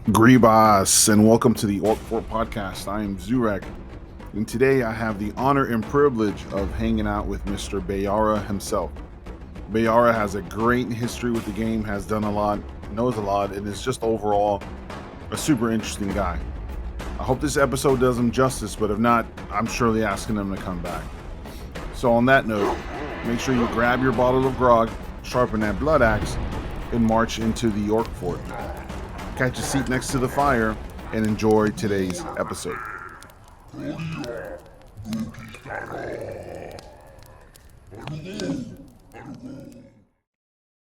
Griebas, and welcome to the Orc Fort Podcast. I am Xu'rek, and today I have the honor and privilege of hanging out with Mr. Bayara himself. Bayara has a great history with the game, has done a lot, knows a lot, and is just overall a super interesting guy. I hope this episode does him justice, but if not, I'm surely asking him to come back. So on that note, make sure you grab your bottle of grog, sharpen that blood axe, and march into the Orc Fort. Catch a seat next to the fire and enjoy today's episode.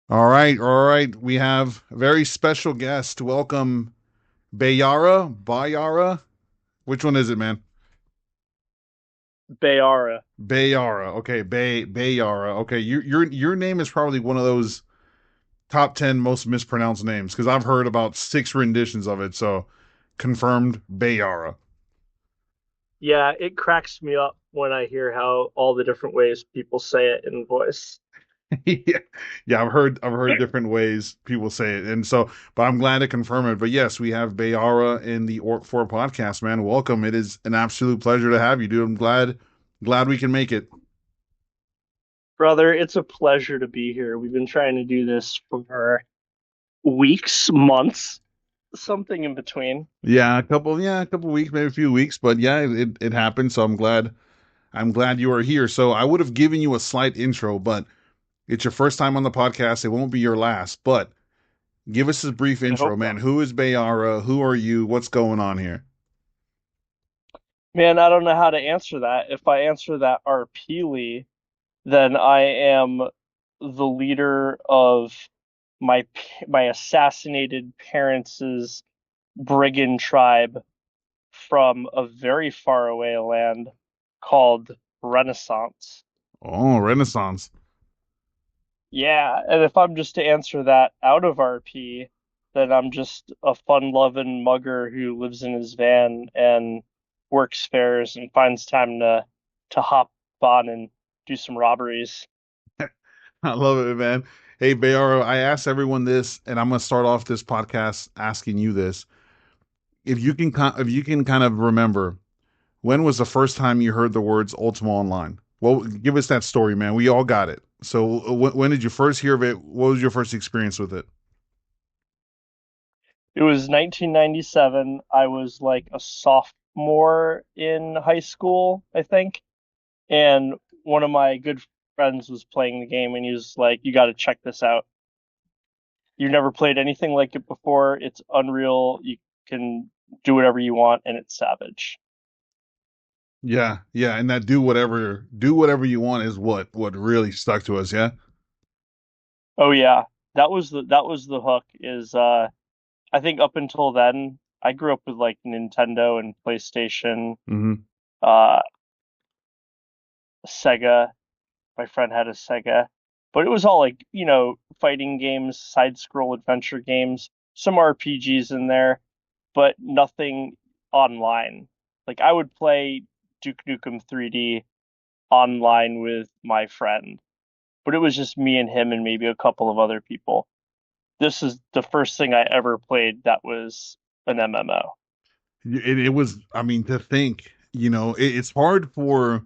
All right. We have a very special guest. Welcome, Bayara. Which one is it, man? Bayara. Okay, Bayara. Okay, your name is probably one of those top 10 most mispronounced names, because I've heard about 6 renditions of it. So confirmed, Bayara. Yeah, it cracks me up when I hear how all the different ways people say it in voice. yeah, I've heard different ways people say it, and so, but I'm glad to confirm it. But yes, we have Bayara in the Orc 4 podcast, man. Welcome. It is an absolute pleasure to have you, dude. I'm glad we can make it. Brother, it's a pleasure to be here. We've been trying to do this for weeks, months, something in between. Yeah, a couple weeks, maybe a few weeks, but yeah, it happened. So I'm glad you are here. So I would have given you a slight intro, but it's your first time on the podcast. It won't be your last, but give us a brief intro, man. Not. Who is Bayara? Who are you? What's going on here? Man, I don't know how to answer that. If I answer that RPly, then I am the leader of my assassinated parents' brigand tribe from a very far away land called Renaissance. Oh, Renaissance. Yeah, and if I'm just to answer that out of RP, then I'm just a fun-loving mugger who lives in his van and works fairs and finds time to hop on and do some robberies. I love it, man. Hey, Bayara, I ask everyone this, and I'm gonna start off this podcast asking you this. If you can kind of remember, when was the first time you heard the words Ultima Online? Well, give us that story, man. We all got it. So when did you first hear of it? What was your first experience with it? It was 1997. I was like a sophomore in high school, I think, and one of my good friends was playing the game, and he was like, "You got to check this out. You've never played anything like it before. It's unreal. You can do whatever you want, and it's savage." Yeah, and that do whatever you want is what really stuck to us, yeah? Oh yeah, that was the hook. I think up until then, I grew up with like Nintendo and PlayStation, Mm-hmm. uh, Sega. My friend had a Sega, but it was all like, fighting games, side scroll adventure games, some RPGs in there, but nothing online. Like I would play Duke Nukem 3D online with my friend, but it was just me and him and maybe a couple of other people. This is the first thing I ever played that was an MMO. It was, I mean, to think, it's hard for,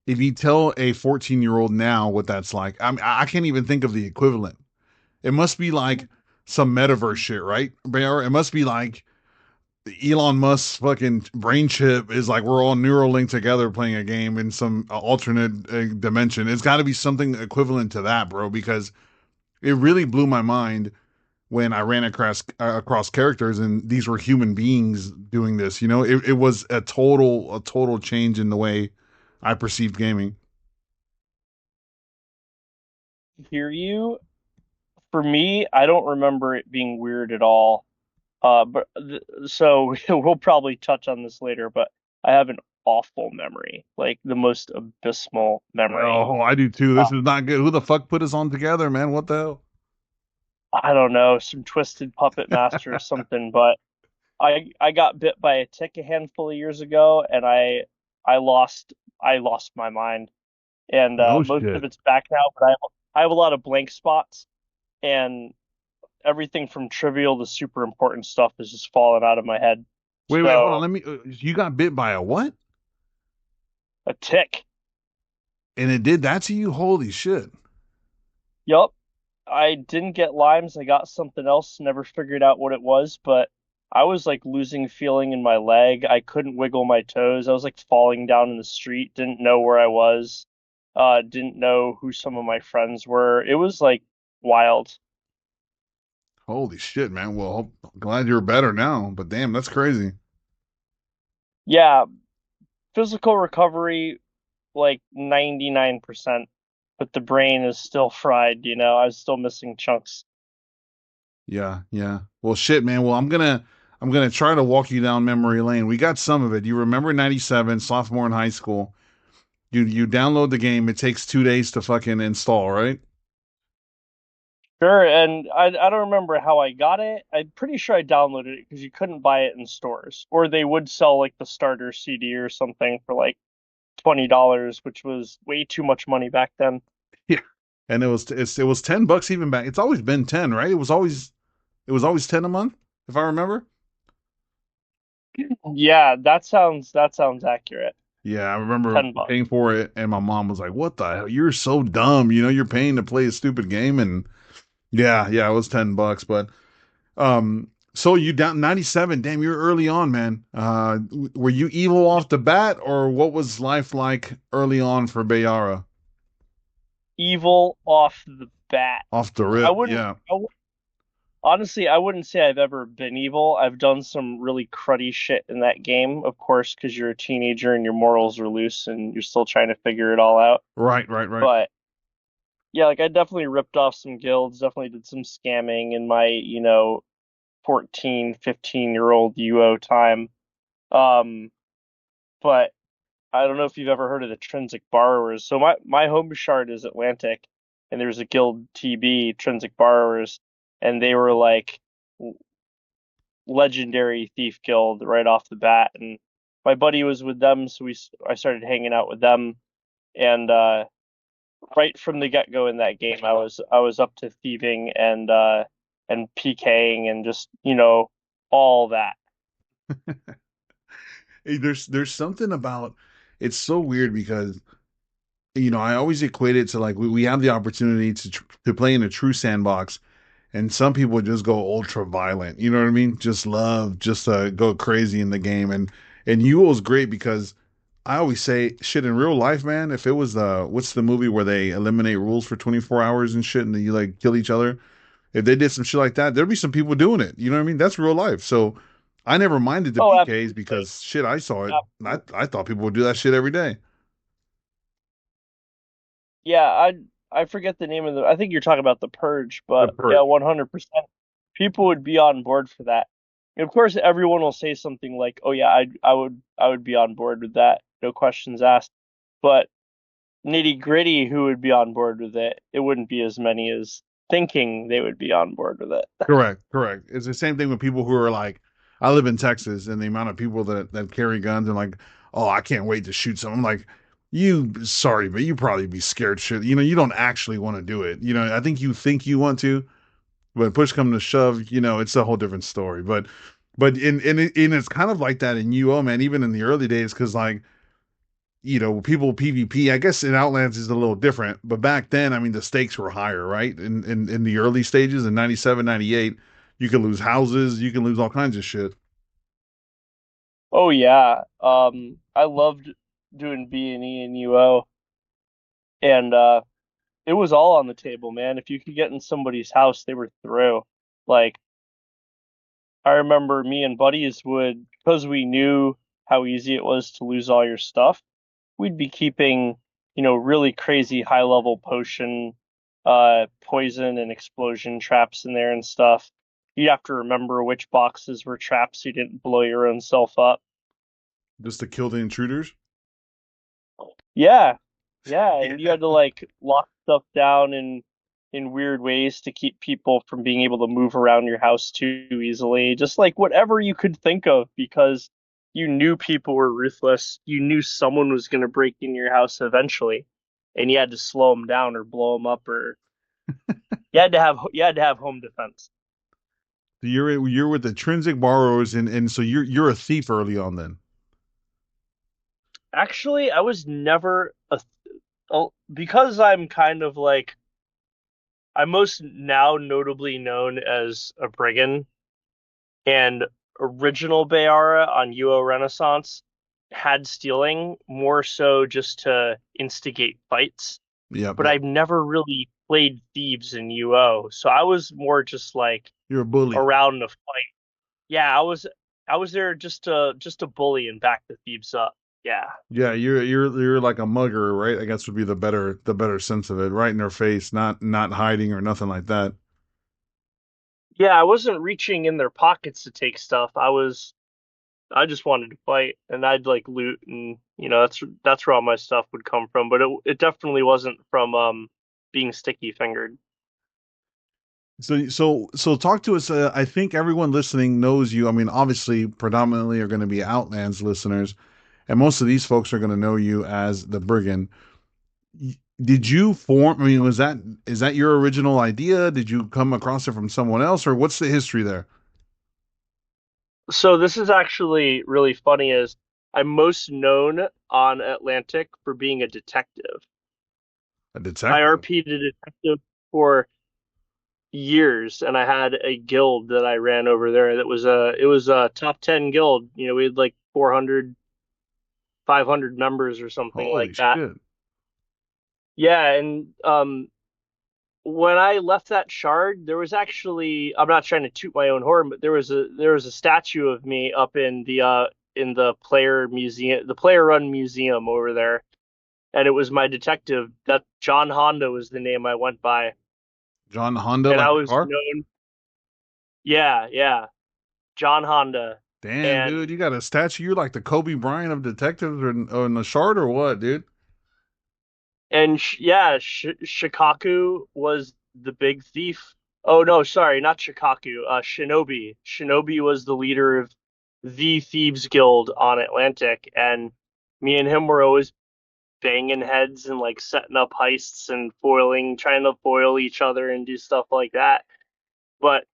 if you tell a 14-year-old now what that's like, I can't even think of the equivalent. It must be like some metaverse shit, right, Bear? It must be like Elon Musk's fucking brain chip is like we're all Neuralink together playing a game in some alternate dimension. It's got to be something equivalent to that, bro, because it really blew my mind when I ran across characters and these were human beings doing this. It was a total change in the way I perceived gaming. Hear you? For me, I don't remember it being weird at all. So we'll probably touch on this later, but I have an awful memory, like the most abysmal memory. Oh, I do too. Uh, This is not good. Who the fuck put us on together, man? What the hell? I don't know, some twisted puppet master or something, but I got bit by a tick a handful of years ago, and I lost my mind, and No most of shit. it's back now, but I have a lot of blank spots, and everything from trivial to super important stuff is just falling out of my head. Wait, hold on. So Let me. You got bit by a what? a tick. And it did that to you? Holy shit! Yup. I didn't get limes. I got something else. Never figured out what it was, but I was like losing feeling in my leg. I couldn't wiggle my toes. I was like falling down in the street. Didn't know where I was. Didn't know who some of my friends were. It was like wild. Holy shit, man. Well, glad you're better now. But damn, that's crazy. Yeah, physical recovery like 99%, but the brain is still fried, I was still missing chunks. Yeah, yeah. Well, shit, man. Well, I'm gonna try to walk you down memory lane. We got some of it. You remember '97, sophomore in high school. You download the game. It takes 2 days to fucking install, right? Sure, and I don't remember how I got it. I'm pretty sure I downloaded it because you couldn't buy it in stores, or they would sell like the starter CD or something for like $20, which was way too much money back then. Yeah. And it was $10 even back. It's always been 10, right? It was always 10 a month, if I remember. Yeah, that sounds accurate. Yeah, I remember 10 bucks. paying for it, and my mom was like, "What the hell? You're so dumb. You're paying to play a stupid game." And yeah, yeah, it was $10. But so you down 97? Damn, you're early on, man. Were you evil off the bat, or what was life like early on for Bayara? Evil off the bat. Off the I rip, wouldn't. yeah. Honestly, I wouldn't say I've ever been evil. I've done some really cruddy shit in that game, of course, because you're a teenager and your morals are loose and you're still trying to figure it all out. Right, right, right. But yeah, like I definitely ripped off some guilds, definitely did some scamming in my, 14, 15-year-old UO time. Um, but I don't know if you've ever heard of the Trinsic Borrowers. So my home shard is Atlantic, and there's a guild TB, Trinsic Borrowers, and they were like legendary thief guild right off the bat. And my buddy was with them, so I started hanging out with them. And right from the get go in that game, I was up to thieving and PKing and just all that. Hey, there's something about it's so weird because I always equate it to like we have the opportunity to play in a true sandbox, and some people just go ultra violent. You know what I mean? Just love just to go crazy in the game, and Yule's great because I always say shit in real life, man. If it was what's the movie where they eliminate rules for 24 hours and shit, and then you like kill each other? If they did some shit like that, there'd be some people doing it. You know what I mean? That's real life. So I never minded the Oh, PKs absolutely. because shit, I saw it. Absolutely. I thought people would do that shit every day. Yeah, I forget the name of the. I think you're talking about the Purge, The but yeah, perk. 100%. People would be on board for that. And of course, everyone will say something like, "Oh yeah, I would be on board with that, no questions asked." But nitty gritty, who would be on board with it? It wouldn't be as many as thinking they would be on board with it. Correct, correct. It's the same thing with people who are like, I live in Texas, and the amount of people that carry guns and like, oh, I can't wait to shoot someone. I'm like, sorry, but you probably be scared shit. You don't actually want to do it. I think you want to, but push come to shove, it's a whole different story. But in it's kind of like that in UO, man. Even in the early days, because like people PvP. I guess in Outlands is a little different, but back then, I mean, the stakes were higher, right? In the early stages in '97, '98, you can lose houses, you can lose all kinds of shit. Oh yeah, I loved doing B&E and UO, and it was all on the table, man. If you could get in somebody's house, they were through. Like I remember me and buddies would, because we knew how easy it was to lose all your stuff, we'd be keeping, really crazy high level potion, poison and explosion traps in there and stuff. You'd have to remember which boxes were traps so you didn't blow your own self up. Just to kill the intruders. Yeah, yeah, and you Yeah. had to like lock stuff down in weird ways to keep people from being able to move around your house too easily. Just like whatever you could think of because you knew people were ruthless. You knew someone was going to break in your house eventually, and you had to slow them down or blow them up or you had to have home defense. So you're with the Trinsic borrowers, and so you're a thief early on then. Actually, I was never because I'm kind of like I'm most now notably known as a brigand, and original Bayara on UO Renaissance had stealing more so just to instigate fights, Yep, but yep. I've never really played thieves in UO, so I was more just like You're a bully. around the fight. Yeah, I was there just to bully and back the thieves up. Yeah. Yeah, you're like a mugger, right? I guess would be the better sense of it. Right in their face, not hiding or nothing like that. Yeah, I wasn't reaching in their pockets to take stuff. I just wanted to fight, and I'd like loot, and that's where all my stuff would come from. But it definitely wasn't from being sticky fingered. So talk to us. I think everyone listening knows you. I mean, obviously, predominantly are going to be Outlands listeners, and most of these folks are going to know you as the Brigand. Did you form? I mean, is that your original idea? Did you come across it from someone else, or what's the history there? So this is actually really funny. Is I'm most known on Atlantic for being a detective. A I detective. RP'd a detective for years, and I had a guild that I ran over there. That was a top 10 guild. We had like 400, 500 members or something Holy like that. shit! Yeah, and when I left that shard, there was actually I'm not trying to toot my own horn, but there was a statue of me up in the player museum, the player run museum over there, and it was my detective. That John Honda was the name I went by, John Honda, and like I the was car. known. Yeah, yeah, John Honda, Damn, dude, and you got a statue. You're like the Kobe Bryant of detectives, or in the shard, or what, dude? yeah, Shikaku was the big thief. Oh no, sorry, not Shikaku. Shinobi. Shinobi was the leader of the Thieves Guild on Atlantic, and me and him were always banging heads and like setting up heists and trying to foil each other and do stuff like that. But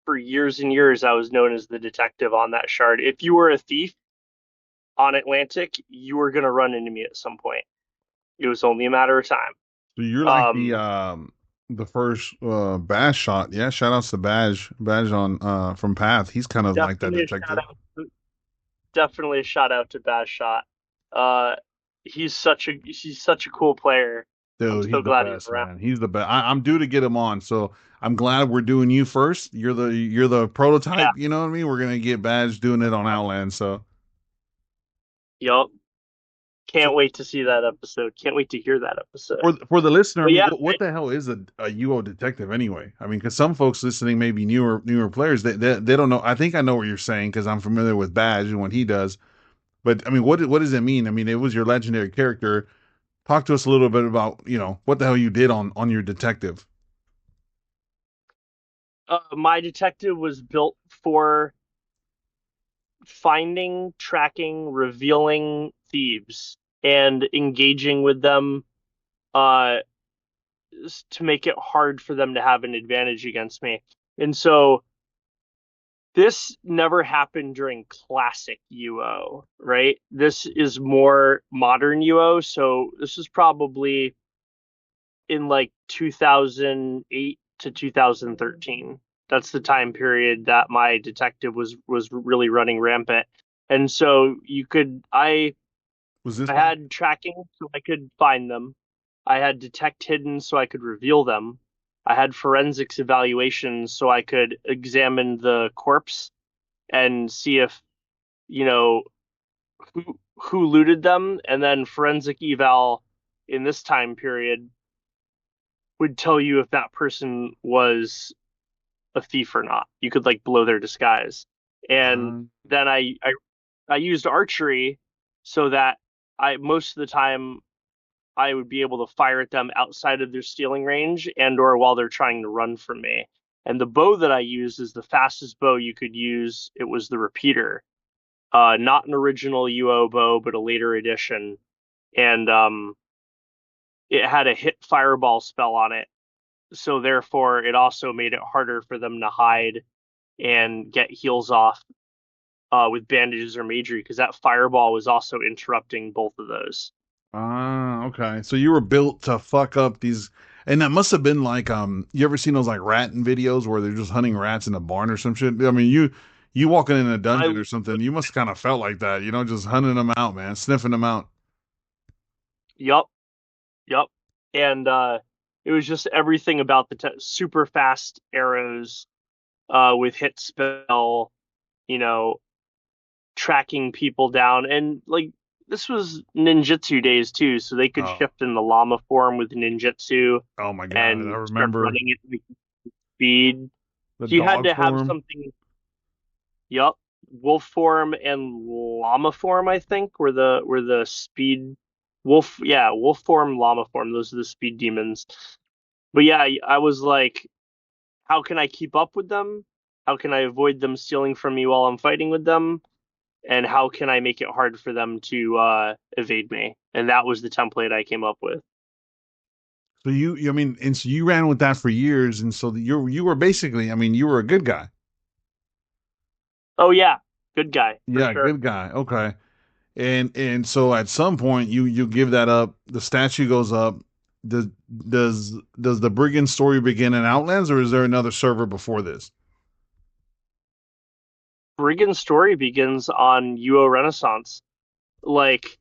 for years and years, I was known as the detective on that shard. If you were a thief on Atlantic, you were gonna run into me at some point. It was only a matter of time. So you're like the Um, um the first Bash shot. Yeah, shout outs to Badge on from Path. He's kind of like that definitely a shout detective. out. Definitely a shout out to Baz Shot. Uh, he's such a cool player. I'm Dude, so he's the glad he's best, around. man. He's the best. I'm due to get him on, so I'm glad we're doing you first. You're the Yeah. prototype, you know what I mean? We're gonna get Badge doing it on Outland. Yup. So Can't wait to see that episode. Can't wait to hear that episode. for the listener, I But mean, yeah, what the hell is a UO detective anyway? I mean, because some folks listening may be newer players. They don't know. I think I know what you're saying because I'm familiar with Badge and what he does. But I mean, what does it mean? I mean, it was your legendary character. Talk to us a little bit about what the hell you did on your detective. my detective was built for finding, tracking, revealing thieves and engaging with them uh, to make it hard for them to have an advantage against me. And so this never happened during classic UO, right? This is more modern UO. So this is probably in like 2008 to 2013. That's the time period that my detective was really running rampant. And so Was this I back? had tracking so I could find them. I had detect hidden so I could reveal them. I had forensics evaluations so I could examine the corpse and see if you know who looted them, and then forensic eval in this time period would tell you if that person was a thief or not. You could like blow their disguise. And Uh, then I used archery so that I most of the time I would be able to fire at them outside of their stealing range and or while they're trying to run from me. And the bow that I used is the fastest bow you could use. It was the repeater. Not an original UO bow, but a later edition. And it had a hit fireball spell on it. So therefore, it also made it harder for them to hide and get heals off with bandages or magery because that fireball was also interrupting both of those. Ah, okay. So you were built to fuck up these, and that must have been like, you ever seen those like ratting videos where they're just hunting rats in a barn or some shit? I mean, you walking in a I dungeon or something, you must kind of felt like that, just hunting them out, man, sniffing them out. Yup, yup, and it was just everything about the super fast arrows with hit spell, you know, tracking people down, and like this was ninjutsu days too, so they could Oh, shift in the llama form with ninjutsu oh my God, I and start remember running at speed. the So you had dog to have form. something. Yup, wolf form and llama form, I think, were the speed wolf. Yeah, wolf form, llama form. Those are the speed demons. But yeah, I was like, how can I keep up with them? How can I avoid them stealing from me while I'm fighting with them? And how can I make it hard for them to evade me? And that was the template I came up with. So I mean, and so you ran with that for years, and so you were basically, I mean, you were a good guy. Oh yeah, good guy for Yeah, sure. good guy. Okay. And so at some point you give that up, the statue goes up. Does does the brigand story begin in Outlands, or is there another server before this? Brigand's story begins on UO Renaissance. Like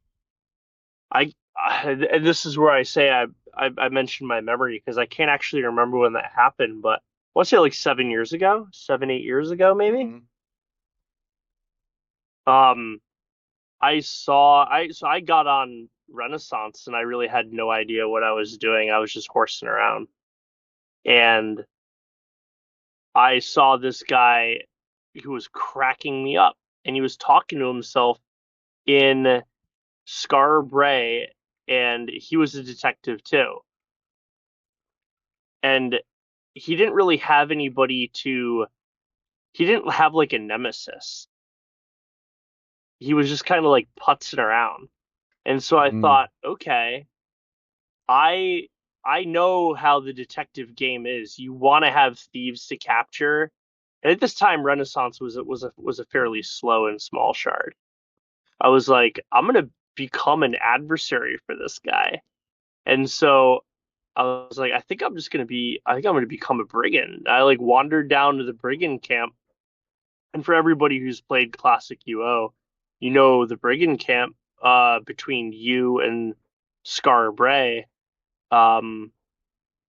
and this is where I say I mentioned my memory because I can't actually remember when that happened, but I want to say like 7 years ago, 7, 8 years ago, maybe. Mhm. Um, I got on Renaissance and I really had no idea what I was doing. I was just horsing around, and I saw this guy who was cracking me up, and he was talking to himself in Scarbray, and he was a detective too, and he didn't really have anybody to he didn't have like a nemesis. He was just kind of like putzing around. And so I Mm. thought, okay, I I know how the detective game is. You want to have thieves to capture. And at this time Renaissance was a fairly slow and small shard. I was like, I'm going to become an adversary for this guy. And so I was like, I think I'm going to become a brigand. I like wandered down to the brigand camp. And for everybody who's played classic UO, you know the Brigand camp between you and Scarbray um,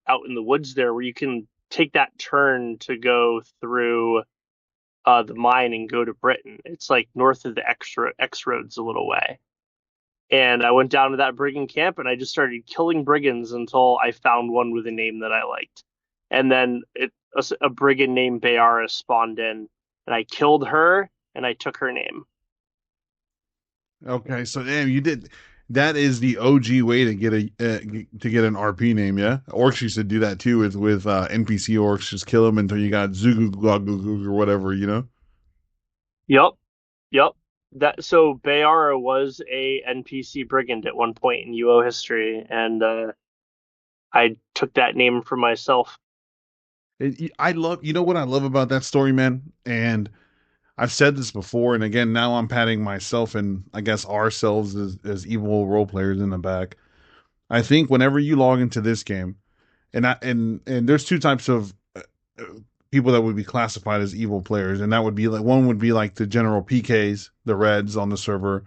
out in the woods there, where you can take that turn to go through the mine and go to Britain. It's like north of the X roads a little way. And I went down to that brigand camp and I just started killing brigands until I found one with a name that I liked. And then a brigand named Bayara spawned in, and I killed her and I took her name. Okay, so damn, you did. That is the OG way to get to get an RP name. Yeah, orcs used to do that too with NPC orcs. Just kill them until you got Zugugugugug or whatever. Yep, yep. That so Bayara was a NPC brigand at one point in UO history, and I took that name for myself. I love. You know what I love about that story, man, and I've said this before, and again, now I'm patting myself and I guess ourselves as evil role players in the back. I think whenever you log into this game, and there's two types of uh, people that would be classified as evil players, and that would be like one would be like the general PKs, the Reds on the server,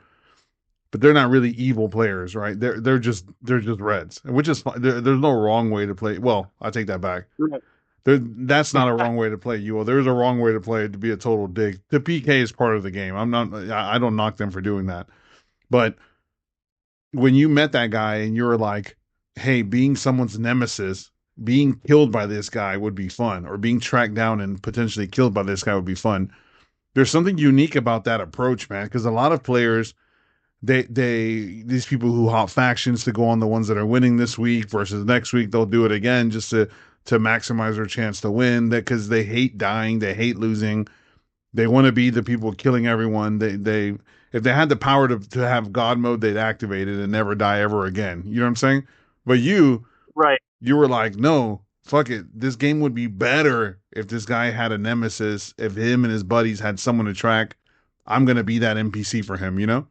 but they're not really evil players, right? They're just Reds, which is fine. There's no wrong way to play. Well, I take that back. Right. That's not a wrong way to play you. Well, there's a wrong way to play it to be a total dig. The PK is part of the game. I'm not. I don't knock them for doing that. But when you met that guy and you were like, "Hey, being someone's nemesis, being killed by this guy would be fun, or being tracked down and potentially killed by this guy would be fun." There's something unique about that approach, man. Because a lot of players, these people who hop factions to go on the ones that are winning this week versus next week, they'll do it again just to maximize their chance to win. That because they hate dying, they hate losing, they want to be the people killing everyone. They if they had the power to have God mode, they'd activate it and never die ever again. You know what I'm saying? But you Right. you were like, no. fuck it, this game would be better if this guy had a nemesis, if him and his buddies had someone to track. I'm gonna be that NPC for him, you know?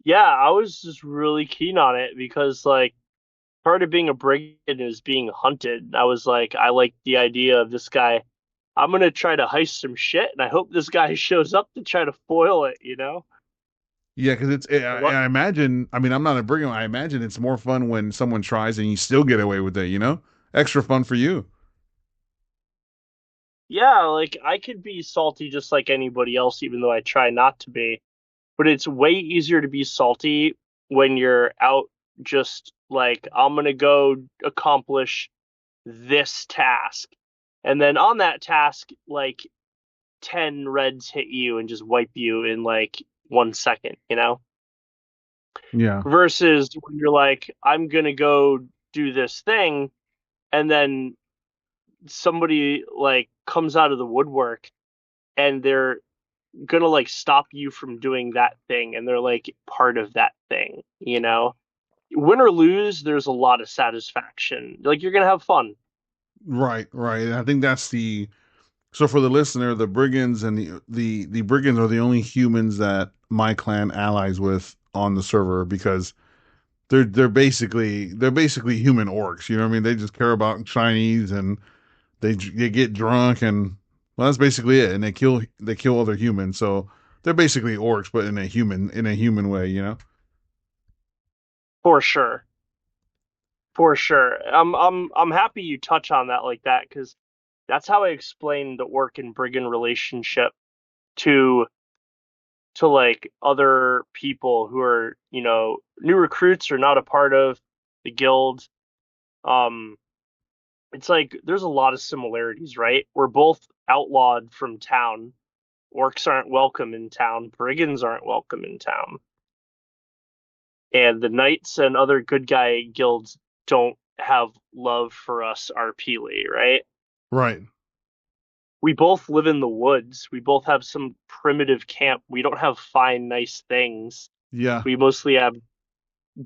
Yeah, I was just really keen on it because like part of being a brigand is being hunted. I was like, I like the idea of this guy. I'm gonna try to heist some shit, and I hope this guy shows up to try to foil it. You know? Yeah, because What? I imagine. I mean, I'm not a brigand. I imagine it's more fun when someone tries and you still get away with it. You know, extra fun for you. Yeah, like I could be salty just like anybody else, even though I try not to be. But it's way easier to be salty when you're out just like I'm gonna go accomplish this task. And then on that task, like 10 reds hit you and just wipe you in like 1 second, you know? Yeah, Versus when you're like, I'm gonna go do this thing, and then somebody like comes out of the woodwork and they're gonna like stop you from doing that thing and they're like part of that thing, you know? Win or lose, there's a lot of satisfaction. Like you're gonna have fun. right, right. And I think that's the so for the listener, the brigands and the brigands are the only humans that my clan allies with on the server because they're basically human orcs. You know what I mean? They just care about Chinese and they get drunk and well, that's basically it. And they kill other humans. So they're basically orcs, but in a human way. You know? For sure. For sure. I'm happy you touch on that like that because that's how I explain the orc and brigand relationship to like other people who are, you know, new recruits or not a part of the guild. Um it's like there's a lot of similarities, right? We're both outlawed from town. Orcs aren't welcome in town. Brigands aren't welcome in town. And the knights and other good guy guilds don't have love for us RPly, right? Right. We both live in the woods. We both have some primitive camp. We don't have fine, nice things. Yeah. We mostly have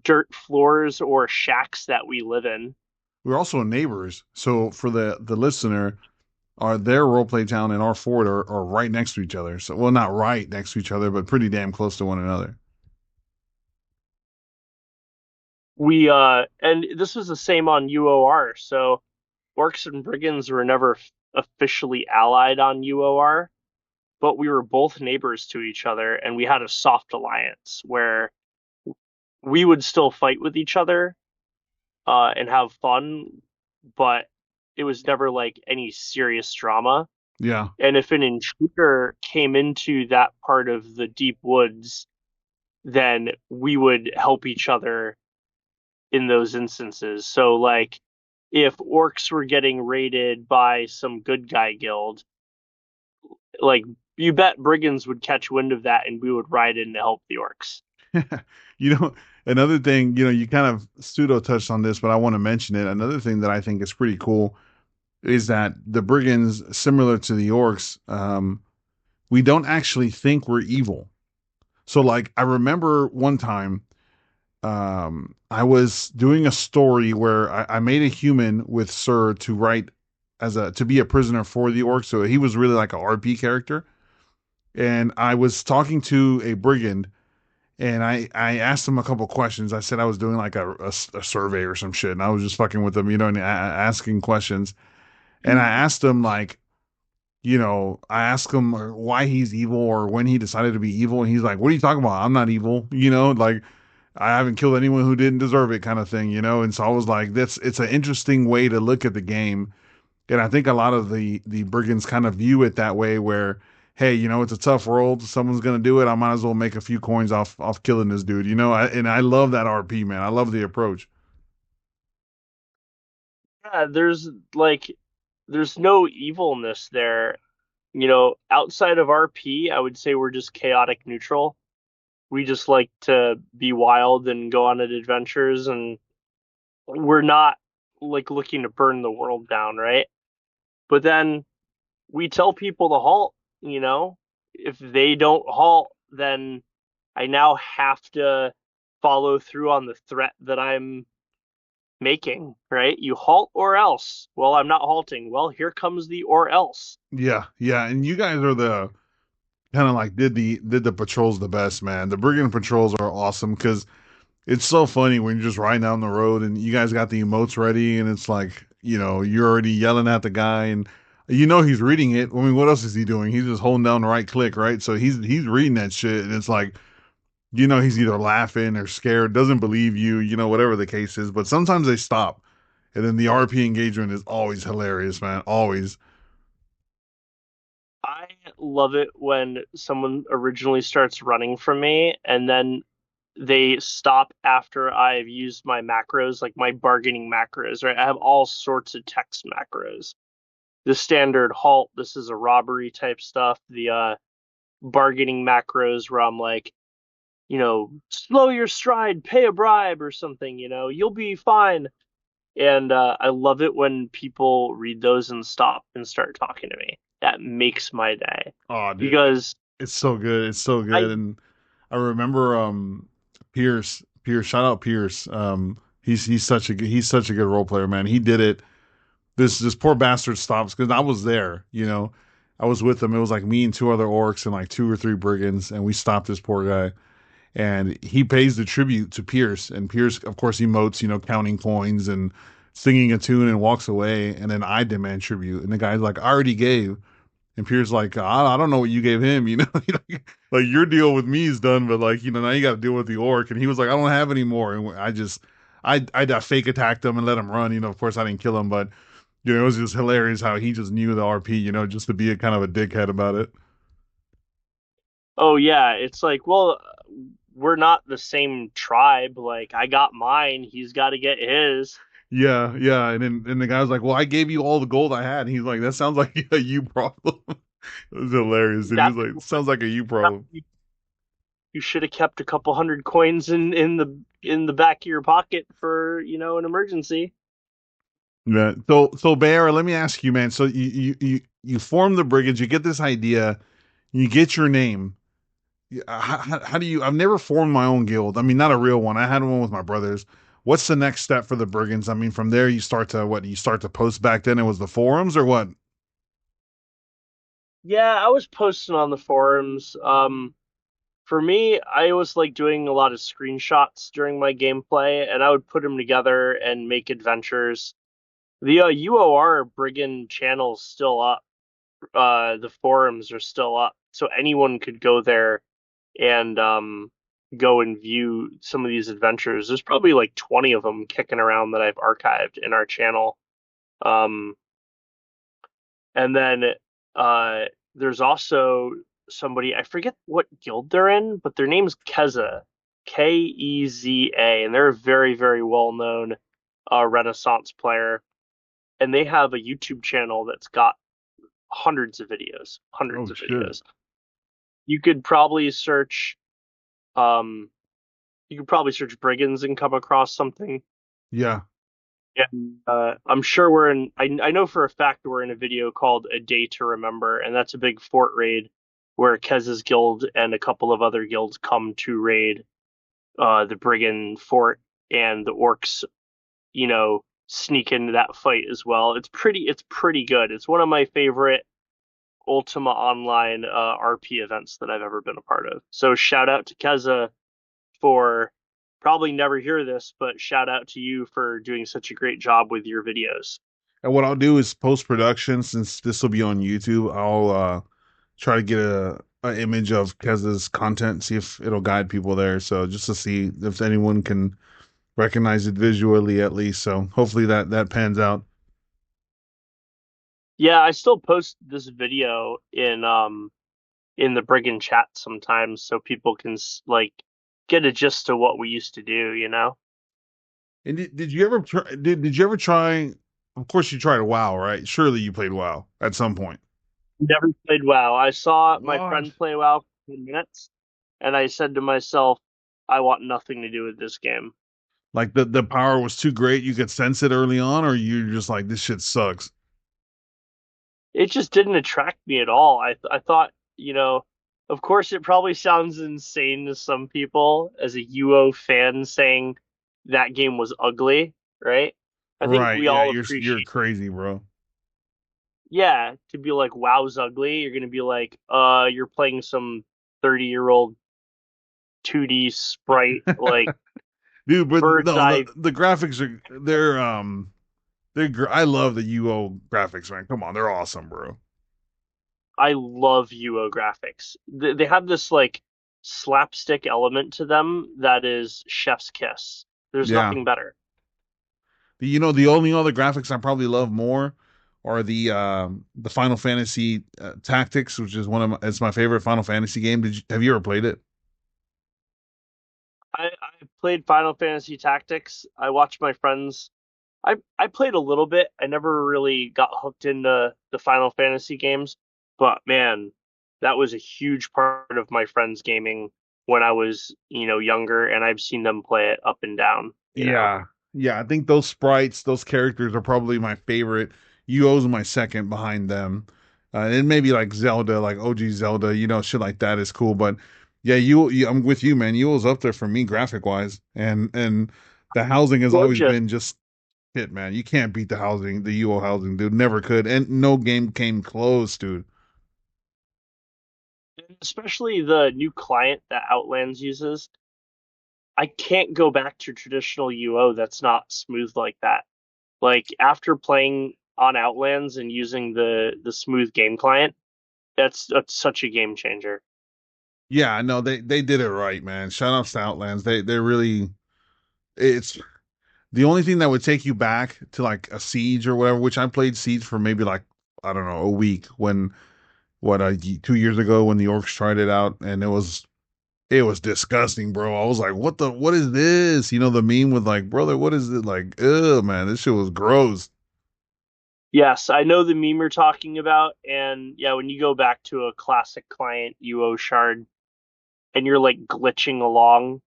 dirt floors or shacks that we live in. We're also neighbors. So for the listener, their roleplay town and our fort are right next to each other. So well, not right next to each other, but pretty damn close to one another. And this was the same on UOR. So orcs and brigands were never officially allied on UOR, but we were both neighbors to each other and we had a soft alliance where we would still fight with each other and have fun, but it was never like any serious drama. Yeah. And if an intruder came into that part of the deep woods, then we would help each other in those instances. So, like, if orcs were getting raided by some good guy guild, like, you bet brigands would catch wind of that and we would ride in to help the orcs. You know, another thing, you know, you kind of pseudo touched on this, but I want to mention it. Another thing that I think is pretty cool is that the brigands, similar to the orcs, we don't actually think we're evil. So, like, I remember one time, I was doing a story where I made a human with Sir to write to be a prisoner for the orcs. So he was really like a RP character, and I was talking to a brigand and I asked him a couple questions. I said I was doing like a survey or some shit, and I was just fucking with him, you know, and asking questions. And I asked him like, you know, I asked him why he's evil or when he decided to be evil, and he's like, "What are you talking about? I'm not evil," you know, like I haven't killed anyone who didn't deserve it, kind of thing, you know. And so I was like, "That's it's an interesting way to look at the game." And I think a lot of the brigands kind of view it that way, where hey, you know, it's a tough world. Someone's gonna do it. I might as well make a few coins off killing this dude, you know. And I love that RP, man. I love the approach. Yeah, there's no evilness there. You know, outside of RP, I would say we're just chaotic neutral. We just like to be wild and go on adventures, and we're not like looking to burn the world down, right? But then we tell people to halt, you know? If they don't halt, then I now have to follow through on the threat that I'm making, right? You halt or else. Well, I'm not halting. Well, here comes the or else. Yeah, yeah, and you guys are the kind of like did the patrols the best, man. The brigand patrols are awesome because it's so funny when you're just riding down the road and you guys got the emotes ready, and it's like you're already yelling at the guy, and he's reading it. I mean, what else is he doing? He's just holding down the right click, right? So he's reading that shit, and it's like he's either laughing or scared, doesn't believe you, whatever the case is. But sometimes they stop, and then the RP engagement is always hilarious, man. Always. I love it when someone originally starts running from me and then they stop after I've used my macros, like my bargaining macros, right? I have all sorts of text macros. The standard halt, this is a robbery type stuff. The bargaining macros where I'm like, slow your stride, pay a bribe or something, you'll be fine. And I love it when people read those and stop and start talking to me. That makes my day Oh, dude, because it's so good. It's so I good. And I remember Pierce, shout out Pierce. He's such a good role player, man. He did it. This poor bastard stops because I was there, I was with him. It was like me and two other orcs and like two or three brigands, and we stopped this poor guy. And he pays the tribute to Pierce, and Pierce, of course, emotes, counting coins and singing a tune and walks away. And then I demand tribute, and the guy's like, I already gave. And Pierre's like, I don't know what you gave him, like your deal with me is done, but like, now you got to deal with the orc. And he was like, I don't have any more. And I fake attacked him and let him run. Of course I didn't kill him, but it was just hilarious how he just knew the RP, just to be a kind of a dickhead about it. oh yeah, it's like, well, we're not the same tribe. Like I got mine, he's got to get his. Yeah, yeah. And the guy was like, well, I gave you all the gold I had. And he's like, that sounds like a you problem. It was hilarious. And he was That's like, sounds like a you problem. you should have kept a couple hundred coins in the back of your pocket for an emergency. Yeah. So Bayara, let me ask you, man. So you form the brigands, you get this idea, you get your name. How do you? I've never formed my own guild. I mean, not a real one. I had one with my brothers. What's the next step for the brigands? I mean, from there you start to what? You start to post back then. It was the forums or what? Yeah, I was posting on the forums. For me, I was like doing a lot of screenshots during my gameplay, and I would put them together and make adventures. The UOR Brigand channel's still up. The forums are still up, so anyone could go there and go and view some of these adventures. There's probably like 20 of them kicking around that I've archived in our channel. Um, and then uh, there's also somebody, I forget what guild they're in, but their name's Keza, Keza, and they're a very, very well known Renaissance player. And they have a YouTube channel that's got hundreds of videos, hundreds Oh of shit. videos. You could probably search, um, Brigands and come across something. Yeah. And I'm sure we're in. I know for a fact we're in a video called "A Day to Remember," and that's a big fort raid where Kez's guild and a couple of other guilds come to raid the Brigand fort, and the orcs, sneak into that fight as well. It's pretty good. It's one of my favorite Ultima Online RP events that I've ever been a part of. So shout out to Keza for probably never hear this, but shout out to you for doing such a great job with your videos. And what I'll do is post production, since this will be on YouTube. I'll try to get a image of Kez's content, see if it'll guide people there. So just to see if anyone can recognize it visually at least. So hopefully that pans out. Yeah, I still post this video in the Brigand chat sometimes so people can like get a gist of what we used to do. And did you ever try? Did you ever try? Of course, you tried WoW, right? Surely you played WoW at some point. Never played WoW. I saw my What? friend play WoW for 10 minutes and I said to myself, I want nothing to do with this game. Like the power was too great, you could sense it early on, or you're just like this shit sucks. It just didn't attract me at all. I thought, of course it probably sounds insane to some people as a UO fan saying that game was ugly, right? I think Right. we Yeah, all you're appreciate, crazy, bro. yeah, to be like, wow's ugly. You're gonna be like, you're playing some 30-year-old 2D sprite, like Dude, but bird's no, eye. the graphics are I love the UO graphics, man. Come on, they're awesome, bro. I love UO graphics. They have this like slapstick element to them that is chef's kiss. There's Yeah. nothing better. The only other graphics I probably love more are the Final Fantasy Tactics, which is it's my favorite Final Fantasy game. Have you ever played it? I played Final Fantasy Tactics. I watched my friends. I played a little bit. I never really got hooked into the Final Fantasy games, but man, that was a huge part of my friends' gaming when I was, younger, and I've seen them play it up and down. Yeah. Yeah, I think those sprites, those characters are probably my favorite. UO's my second behind them. And maybe like Zelda, like OG Zelda, shit like that is cool. But yeah, I'm with you, man. UO's up there for me graphic wise. And the housing has always Gorgeous. been just hit, man. You can't beat the housing, the UO housing, dude. Never could. And no game came close, dude. Especially the new client that Outlands uses. I can't go back to traditional UO that's not smooth like that. Like after playing on Outlands and using the smooth game client, that's such a game changer. Yeah, no, they did it right, man. Shout outs to Outlands. They really it's the only thing that would take you back to like a Siege or whatever, which I played Siege for maybe like I don't know a week when 2 years ago when the orcs tried it out and it was disgusting, bro. I was like, what is this? The meme with like, brother, what is it like? Ugh, man, this shit was gross. Yes, I know the meme you're talking about, and yeah, when you go back to a classic client UO shard and you're like glitching along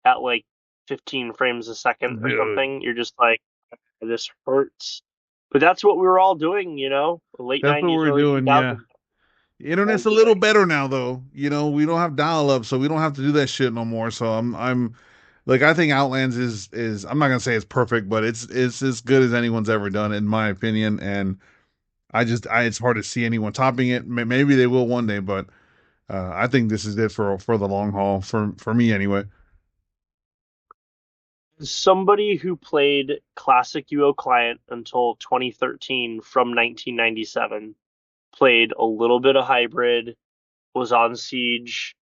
at like 15 frames a second or Dude, something, you're just like, this hurts. But that's what we were all doing, late that's what 90s, we're early doing. Yeah. 2000s, The internet's all a little doing. better now, though. We don't have dial up, so we don't have to do that shit no more. So I'm like, I think Outlands is I'm not gonna say it's perfect, but it's as good as anyone's ever done, in my opinion. And it's hard to see anyone topping it. Maybe they will one day, but I think this is it for the long haul for me anyway. Somebody who played classic UO client until 2013 from 1997, played a little bit of hybrid, was on Siege,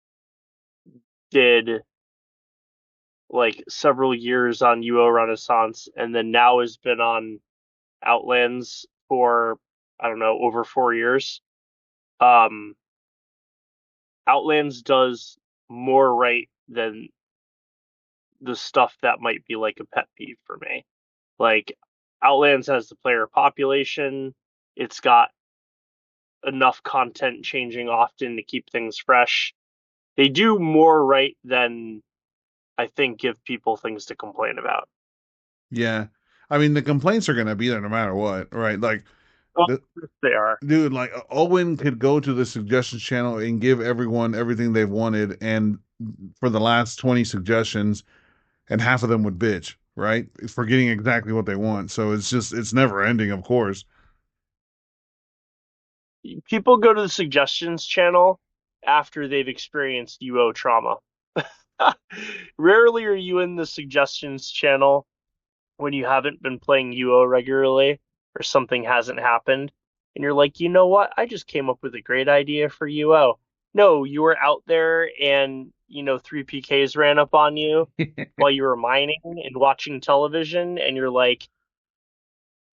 did like several years on UO Renaissance, and then now has been on Outlands for, I don't know, over 4 years. Um, Outlands does more right than the stuff that might be like a pet peeve for me. Like Outlands has the player population. It's got enough content changing often to keep things fresh. They do more right than I think give people things to complain about. Yeah, I mean the complaints are gonna be there no matter what, right? Like Oh, the they are. dude, like Owen could go to the suggestions channel and give everyone everything they've wanted, and for the last 20 suggestions, and half of them would bitch, right? For getting exactly what they want. So it's never ending, of course. People go to the suggestions channel after they've experienced UO trauma. Rarely are you in the suggestions channel when you haven't been playing UO regularly or something hasn't happened. And you're like, you know what? I just came up with a great idea for UO. No, you were out there and, three PKs ran up on you while you were mining and watching television. And you're like,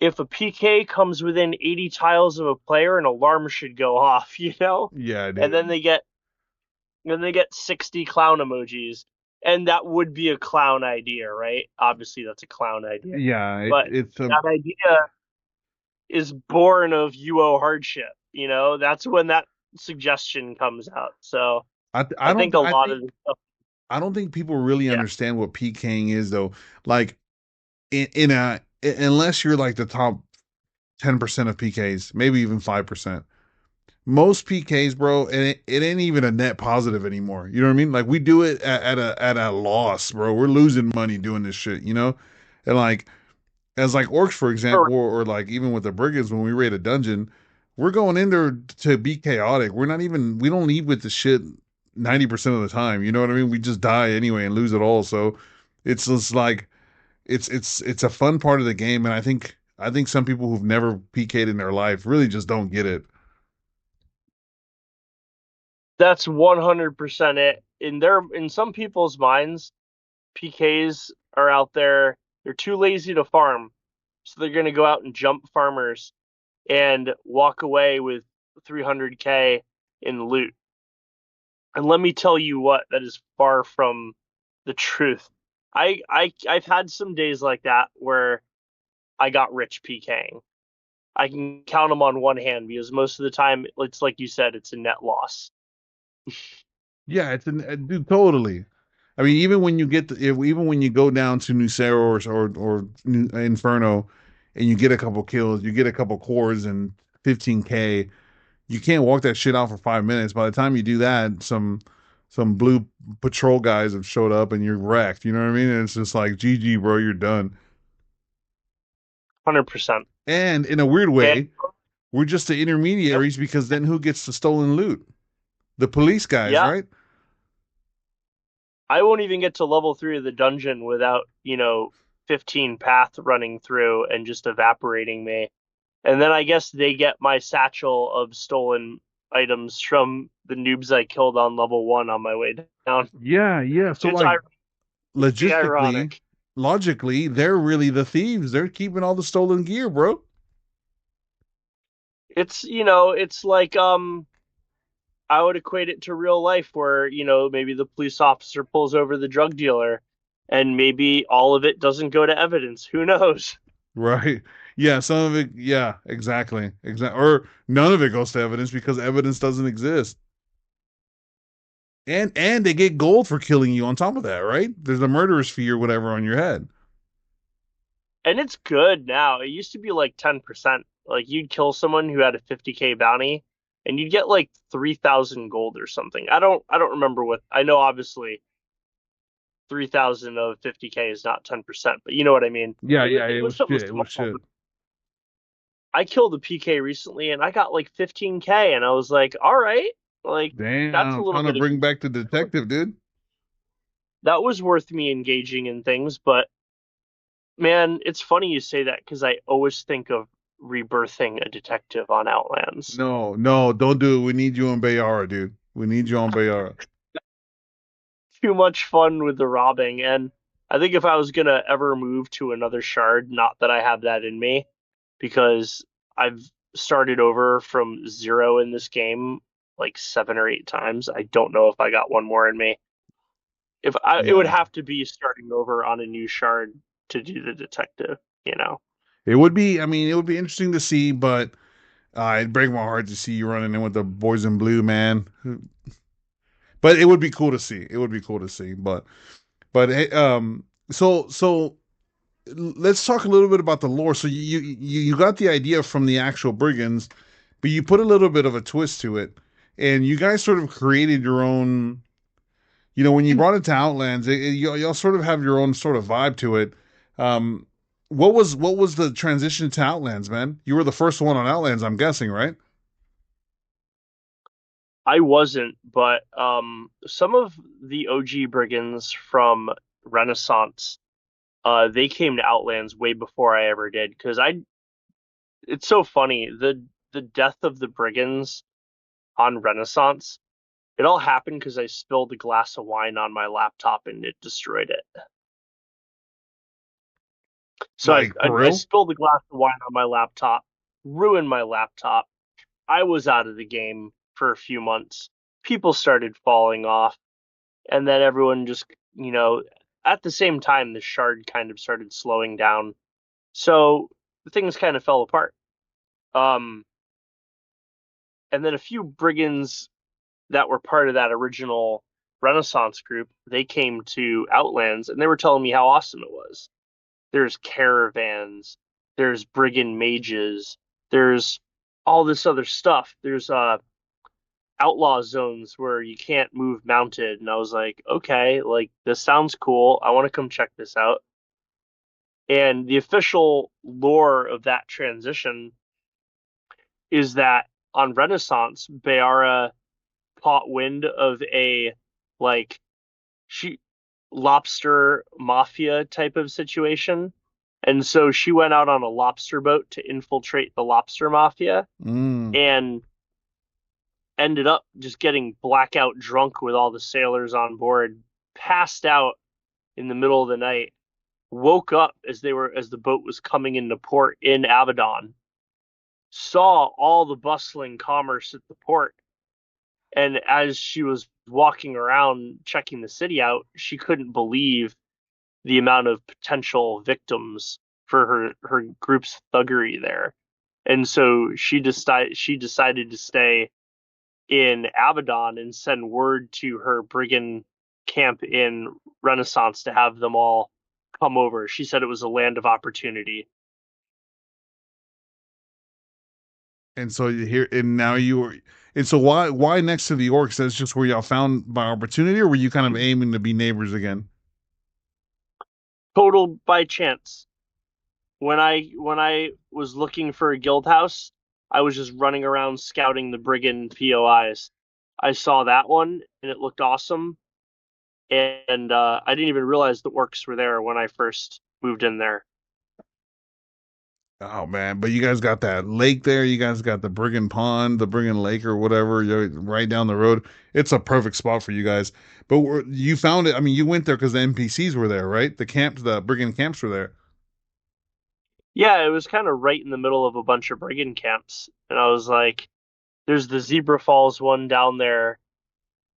if a PK comes within 80 tiles of a player, an alarm should go off. Yeah, And then dude. they get 60 clown emojis. And that would be a clown idea, right? Obviously, that's a clown idea. Yeah, But it's a that idea is born of UO hardship. That's when that suggestion comes out. So I I think don't a I lot think of the stuff, I don't think people really yeah, understand what PKing is though. Like unless you're like the top 10% of PKs, maybe even 5%. Most PKs, bro, and it ain't even a net positive anymore. You know what I mean? Like we do it at a loss, bro. We're losing money doing this shit, and like As like orcs, for example, or like even with the brigands, when we raid a dungeon, we're going in there to be chaotic. We don't leave with the shit 90% of the time. You know what I mean? We just die anyway and lose it all. So it's just like it's a fun part of the game, and I think some people who've never PK'd in their life really just don't get it. That's 100% it. In some people's minds, PKs are out there. They're too lazy to farm, so they're going to go out and jump farmers and walk away with 300k in loot. And let me tell you what, that is far from the truth. I've had some days like that where I got rich PKing. I can count them on one hand because most of the time it's like you said, it's a net loss. Yeah, dude, totally. I mean, even when you even when you go down to Nucero or Inferno, and you get a couple kills, you get a couple cores and 15k. You can't walk that shit out for 5 minutes. By the time you do that, some blue patrol guys have showed up and you're wrecked. You know what I mean? And it's just like, GG, bro, you're done. 100%. And in a weird And way, we're just the yep, intermediaries because then who gets the stolen loot? The police guys, yeah, right? I won't even get to level 3 of the dungeon without, 15 path running through and just evaporating me. And then I guess they get my satchel of stolen items from the noobs I killed on level 1 on my way down. Yeah, yeah. So It's like pretty logistically, ironic. logically, they're really the thieves. They're keeping all the stolen gear, bro. It's like I would equate it to real life where, maybe the police officer pulls over the drug dealer and maybe all of it doesn't go to evidence. Who knows? Right. Yeah, some of it, yeah, exactly. Exactly. Or none of it goes to evidence because evidence doesn't exist. And they get gold for killing you on top of that, right? There's a murderer's fee or whatever on your head. And it's good now. It used to be like 10%. Like you'd kill someone who had a 50k bounty and you'd get like 3,000 gold or something. I don't remember what. I know obviously 3,000 of 50k is not 10%, but you know what I mean. Yeah, It was yeah, it it was was something shit. It small, was shit. but I killed a PK recently and I got like 15k and I was like, "All right." Like that's a Damn, little trying to bit of bring back the detective, dude. that was worth me engaging in things, but man, it's funny you say that because I always think of rebirthing a detective on Outlands. No, no, don't do it. We need you on Bayara, dude. We need you on Bayara. Too much fun with the robbing, and I think if I was gonna ever move to another shard, not that I have that in me, because I've started over from zero in this game like 7 or 8 times. I don't know if I got one more in me. It would Yeah. have to be starting over on a new shard to do the detective, you know. It would be, I mean, it would be interesting to see, but it'd break my heart to see you running in with the boys in blue, man. But it would be cool to see. It would be cool to see. But hey, so let's talk a little bit about the lore. So you got the idea from the actual brigands, but you put a little bit of a twist to it, and you guys sort of created your own. You know, when you brought it to Outlands, y'all sort of have your own sort of vibe to it. Um, what was the transition to Outlands, man? You were the first one on Outlands, I'm guessing, right? I wasn't, but some of the OG brigands from Renaissance, they came to Outlands way before I ever did. Because it's so funny the death of the brigands on Renaissance. It all happened because I spilled a glass of wine on my laptop and it destroyed it. So Like for I real? spilled a glass of wine on my laptop, ruined my laptop. I was out of the game for a few months. People started falling off and then everyone just at the same time the shard kind of started slowing down, so things kind of fell apart. um and then a few brigands that were part of that original Renaissance group, they came to Outlands and they were telling me how awesome it was. There's caravans, there's brigand mages, there's all this other stuff. There's outlaw zones where you can't move mounted, and I was like, okay, like this sounds cool. I want to come check this out. And the official lore of that transition is that on Renaissance, Bayara caught wind of a like she lobster mafia type of situation. And so she went out on a lobster boat to infiltrate the lobster mafia Mm. and ended up just getting blackout drunk with all the sailors on board, passed out in the middle of the night, woke up as the boat was coming into port in Abaddon, saw all the bustling commerce at the port, and as she was walking around checking the city out, she couldn't believe the amount of potential victims for her group's thuggery there. And so she decided to stay in Abaddon and send word to her brigand camp in Renaissance to have them all come over. She said it was a land of opportunity. And so you here, and now you were, and so why next to the orcs? That's just where y'all found by opportunity, or were you kind of aiming to be neighbors again? Total by chance. When I was looking for a guild house, I was just running around scouting the brigand POIs. I saw that one and it looked awesome, and I didn't even realize the orcs were there when I first moved in there. Oh man, but you guys got that lake there. You guys got the Brigand Pond, the Brigand Lake, or whatever. You're right down the road. It's a perfect spot for you guys. But you found it. I mean, you went there because the NPCs were there, right? The camps, the Brigand camps were there. Yeah, it was kind of right in the middle of a bunch of brigand camps, and I was like, "There's the Zebra Falls one down there,"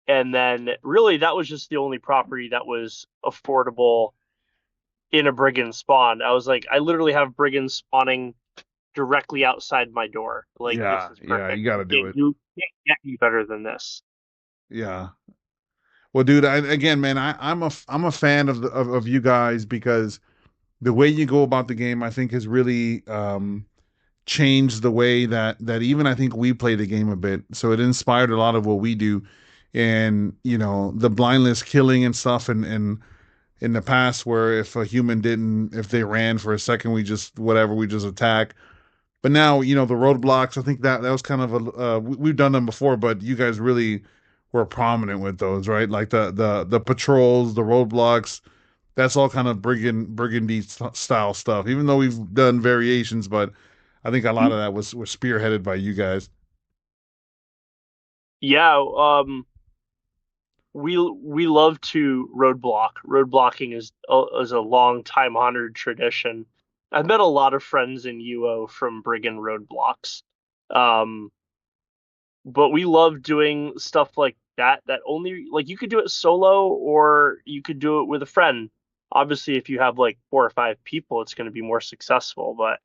and then really that was just the only property that was affordable in a brigand spawn. I was like, I literally have brigands spawning directly outside my door. Like, this Yeah, is yeah, perfect. you got to do it. You can't get any better than this. Yeah. Well, dude, again, man, I'm a fan of you guys because the way you go about the game, I think, has really changed the way that even I think we play the game a bit. So it inspired a lot of what we do, and the blindless killing and stuff, and in the past where if a human didn't, if they ran for a second, we just attack. But now, the roadblocks, I think that was kind of we've done them before, but you guys really were prominent with those, right? Like the patrols, the roadblocks, that's all kind of brigandy style stuff. Even though we've done variations, but I think a lot of that was spearheaded by you guys. Yeah, we love to roadblock. Roadblocking is a long time honored tradition. I've met a lot of friends in UO from brigand roadblocks. Um, but we love doing stuff like that only like you could do it solo or you could do it with a friend. Obviously, if you have like 4 or 5 people, it's going to be more successful, but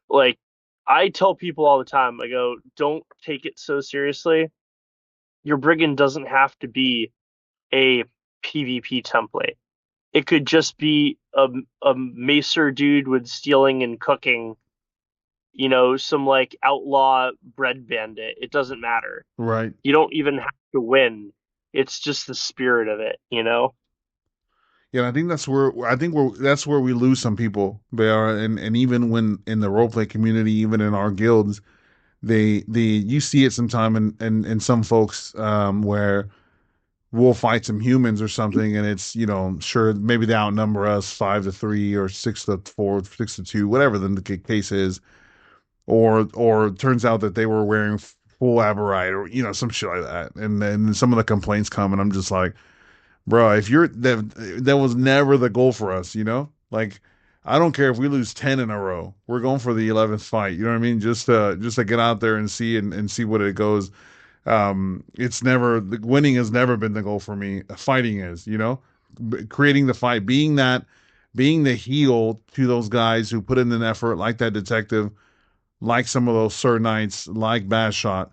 like I tell people all the time, I go, don't take it so seriously. Your brigand doesn't have to be a PvP template. It could just be a macer dude with stealing and cooking, some like outlaw bread bandit. It doesn't matter. Right. You don't even have to win. It's just the spirit of it. Yeah, and that's where we lose some people. They are, and even when in the roleplay community, even in our guilds, they you see it sometime in some folks where we'll fight some humans or something, and it's sure maybe they outnumber us 5-3 or 6-4, 6-2, whatever the case is, or it turns out that they were wearing full aberite or some shit like that, and then some of the complaints come, and I'm just like, bro, if you're that was never the goal for us, like. I don't care if we lose 10 in a row. We're going for the 11th fight. You know what I mean? Just to get out there and see and see what it goes. It's never the winning has never been the goal for me. Fighting is, creating the fight, being the heel to those guys who put in an effort, like that detective, like some of those Sir Knights, like Bass Shot.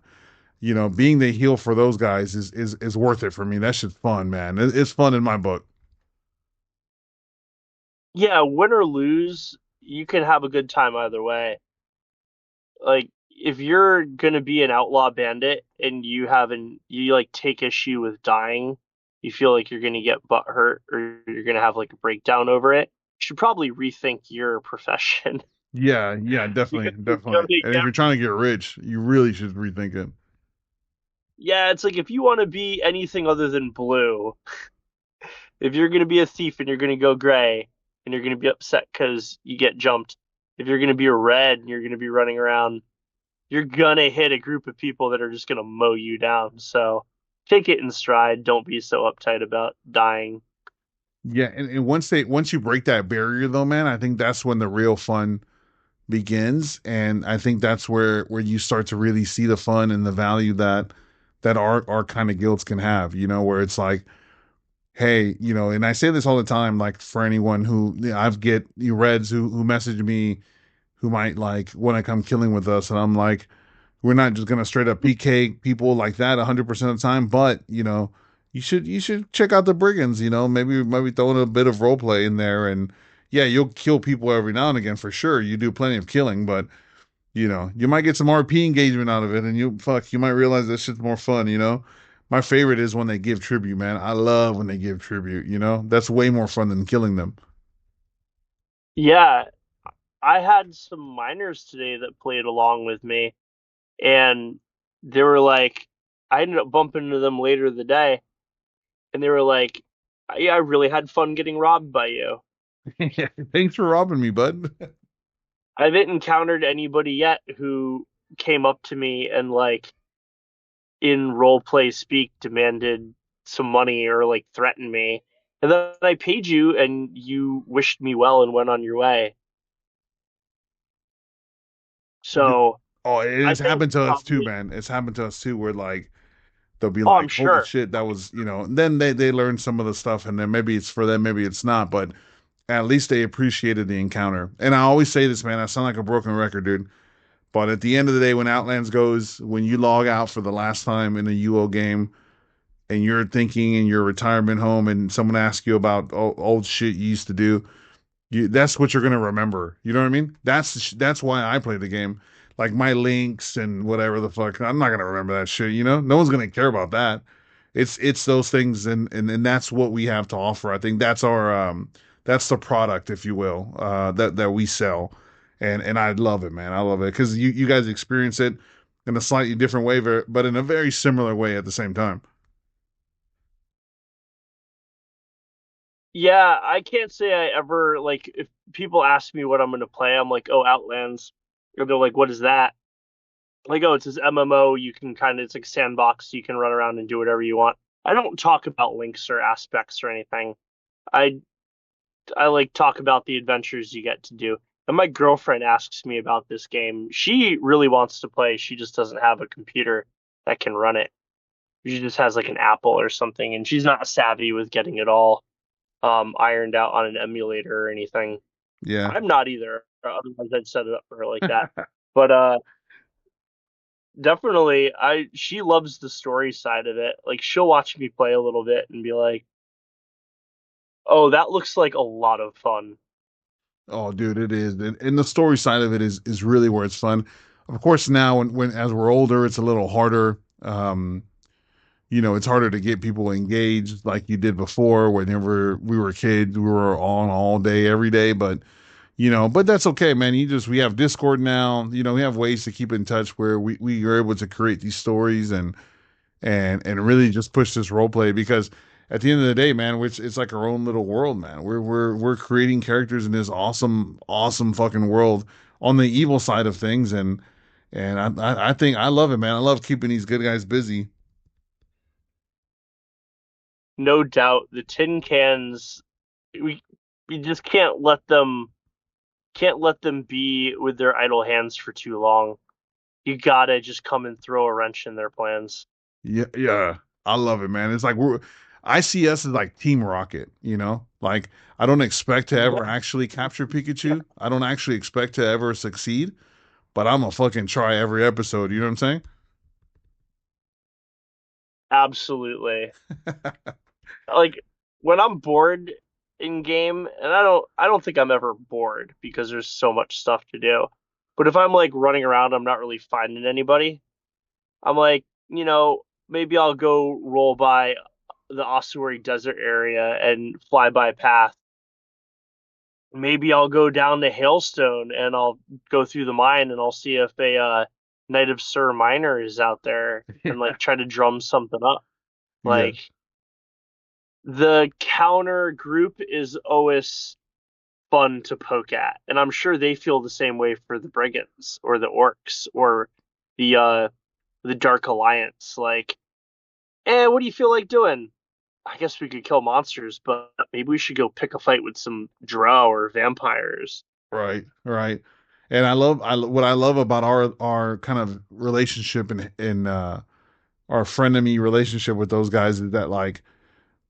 Being the heel for those guys is worth it for me. That shit's fun, man. It's fun in my book. Yeah, win or lose, you can have a good time either way. Like if you're gonna be an outlaw bandit and you like take issue with dying, you feel like you're gonna get butt hurt or you're gonna have like a breakdown over it. should probably rethink your profession. Yeah, yeah, Because definitely, you're definitely. gonna, And if yeah, you're trying to get rich, you really should rethink it. yeah, it's like if you want to be anything other than blue, if you're gonna be a thief and you're gonna go gray and you're gonna be upset because you get jumped, if you're gonna be a red and you're gonna be running around, you're gonna hit a group of people that are just gonna mow you down. So take it in stride. Don't be so uptight about dying. Yeah, and once you break that barrier though, man, I think that's when the real fun begins. And I think that's where you start to really see the fun and the value that our kind of guilds can have, where it's like, hey, and I say this all the time, like for anyone who I've get you reds who message me who might like want to come killing with us, and I'm like, we're not just gonna straight up PK people like that 100% of the time, but you should check out the Brigands. Maybe throw in a bit of role play in there, and yeah, you'll kill people every now and again for sure. You do plenty of killing, but you might get some RP engagement out of it, and you might realize that shit's more fun. My favorite is when they give tribute, man. I love when they give tribute. That's way more fun than killing them. Yeah, I had some miners today that played along with me, and they were like, I ended up bumping into them later the day, and they were like, "Yeah, I really had fun getting robbed by you." Thanks for robbing me, bud. I haven't encountered anybody yet who came up to me and like in role play speak demanded some money or like threatened me. And then I paid you and you wished me well and went on your way. So Oh, it I has think happened to us too, probably, man. It's happened to us too, where like they'll be oh, I'm like, "Holy sure. shit, that was," and then they learn some of the stuff, and then maybe it's for them, maybe it's not, but at least they appreciated the encounter. And I always say this, man. I sound like a broken record, dude. But at the end of the day, when Outlands goes, when you log out for the last time in a UO game, and you're thinking in your retirement home, and someone asks you about old shit you used to do, that's what you're gonna remember. You know what I mean? That's why I play the game. Like my links and whatever the fuck. I'm not gonna remember that shit. No one's gonna care about that. It's those things, and that's what we have to offer. I think that's the product, if you will, that we sell, and I love it, man. I love it because you guys experience it in a slightly different way, but in a very similar way at the same time. Yeah, I can't say I ever like if people ask me what I'm gonna play, I'm like, oh, Outlands. And they're like, what is that? Like, oh, it's this MMO. You can kind of, it's like sandbox. You can run around and do whatever you want. I don't talk about links or aspects or anything. I I like talk about the adventures you get to do. And my girlfriend asks me about this game. She really wants to play. She just doesn't have a computer that can run it. She just has like an Apple or something, and she's not savvy with getting it all ironed out on an emulator or anything. Yeah. I'm not either. Otherwise, I'd set it up for her like that. But definitely, I she loves the story side of it. Like she'll watch me play a little bit and be like, "Oh, that looks like a lot of fun." Oh, dude, it is, and the story side of it is really where it's fun. Of course, now when as we're older, it's a little harder. It's harder to get people engaged like you did before. Whenever we were kids, we were on all day, every day. But that's okay, man. We have Discord now. We have ways to keep in touch where we are able to create these stories and really just push this role play because at the end of the day, man, which it's like our own little world, man. We're creating characters in this awesome, awesome fucking world on the evil side of things, and I think I love it, man. I love keeping these good guys busy. No doubt, the tin cans we we just can't let them be with their idle hands for too long. You gotta just come and throw a wrench in their plans. Yeah, yeah. I love it, man. It's like I see us as like Team Rocket, Like I don't expect to Yeah, ever actually capture Pikachu. I don't actually expect to ever succeed, but I'm gonna fucking try every episode. You know what I'm absolutely. saying? Like when I'm bored in game, and I don't think I'm ever bored because there's so much stuff to do. But if I'm like running around, I'm not really finding anybody. I'm like, maybe I'll go roll by the Ossuary Desert area and fly by a path maybe I'll go down to Hailstone and I'll go through the mine and I'll see if a Knight of Sir Minor is out there and like try to drum something up. Yeah, Like the counter group is always fun to poke at, and I'm sure they feel the same way for the Brigands or the Orcs or the Dark Alliance. Like, what do you feel like doing? I guess we could kill monsters, but maybe we should go pick a fight with some drow or vampires. right, right. And what I love about our kind of relationship and our frenemy relationship with those guys is that like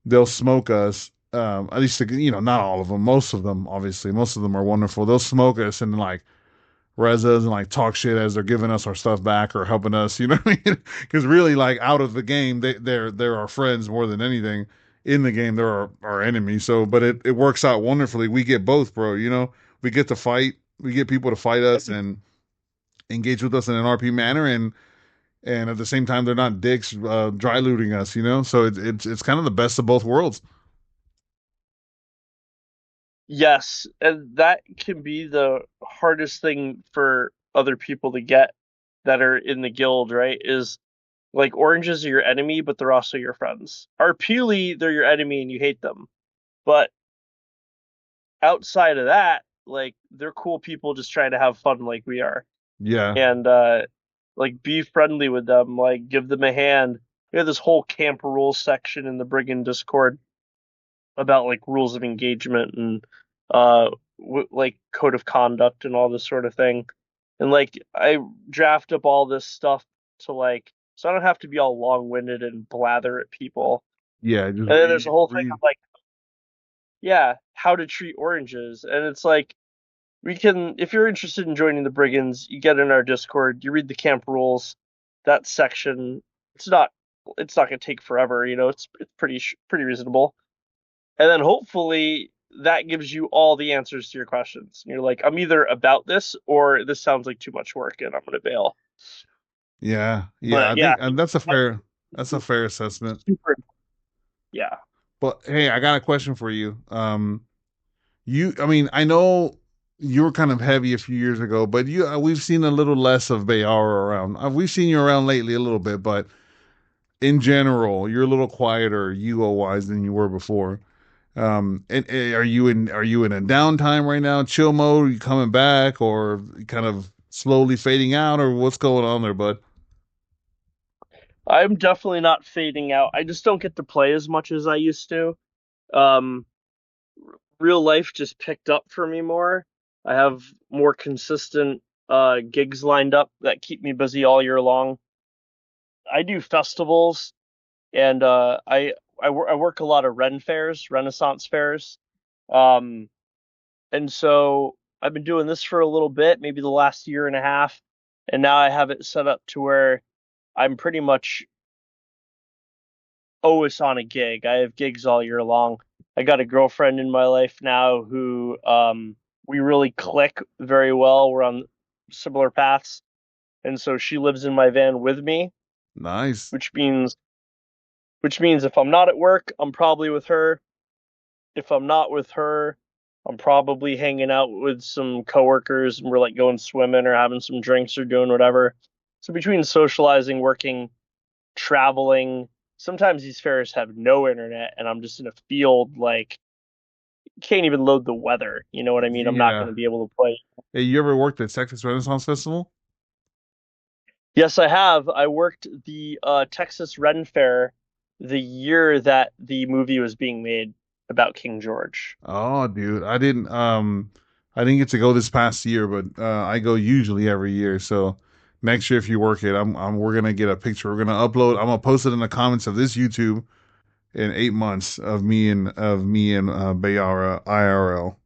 they'll smoke us. At least not all of them, most of them, obviously, most of them are wonderful. They'll smoke us and like res us and like talk shit as they're giving us our stuff back or helping us. You know what I mean? Because really, like out of the game, they're our friends more than anything. In the game, they're our enemies. So, but it works out wonderfully. We get both, bro. We get to fight. We get people to fight us and engage with us in an RP manner, and at the same time, they're not dicks dry looting us. So it's kind of the best of both worlds. Yes, and that can be the hardest thing for other people to get that are in the guild, right? Is like oranges are your enemy, but they're also your friends. Arpeely, they're your enemy and you hate them. But outside of that, like they're cool people just trying to have fun like we are. Yeah, And like be friendly with them, like give them a hand. We have this whole camp rules section in the Brigand Discord about like rules of engagement and like code of conduct and all this sort of thing. And like I draft up all this stuff to like so I don't have to be all long-winded and blather at people. yeah. Just And then there's a whole thing read. of like, yeah, how to treat oranges. And it's like we can if you're interested in joining the Brigands, you get in our Discord, you read the camp rules, that section. It's not it's not gonna take forever, it's pretty reasonable. And then hopefully that gives you all the answers to your questions. And you're like, I'm either about this or this sounds like too much work and I'm gonna bail. Yeah, yeah. But I yeah, think that's a fair assessment. super yeah. But hey, I got a question for you. I mean, I know you were kind of heavy a few years ago, but we've seen a little less of Bayara around. We've seen you around lately a little bit, but in general, you're a little quieter UO wise than you were before. And are you in a downtime right now, chill mode? Are you coming back, or kind of slowly fading out, or what's going on there, bud? I'm definitely not fading out. I just don't get to play as much as I used to. Um Real life just picked up for me more. I have more consistent gigs lined up that keep me busy all year long. I do festivals and I work a lot of Ren fairs, Renaissance fairs. Um, and so I've been doing this for a little bit, maybe the last year and a half, and now I have it set up to where I'm pretty much always on a gig. I have gigs all year long. I got a girlfriend in my life now who we really click very well. We're on similar paths, and so she lives in my van with me, Nice. which means if I'm not at work, I'm probably with her. If I'm not with her, I'm probably hanging out with some coworkers and we're like going swimming or having some drinks or doing whatever. So between socializing, working, traveling, sometimes these fairs have no internet and I'm just in a field like can't even load the weather. You know what I mean? I'm not going Yeah. to be able to play. Hey, you ever worked at Texas Renaissance Festival? Yes, I have. I worked the Texas Ren Fair the year that the movie was being made about King George. Oh, dude, I didn't get to go this past year, but I go usually every year. So next year, if you work it, we're gonna get a picture. We're gonna upload. I'm gonna post it in the comments of this YouTube in 8 months of me and Bayara IRL.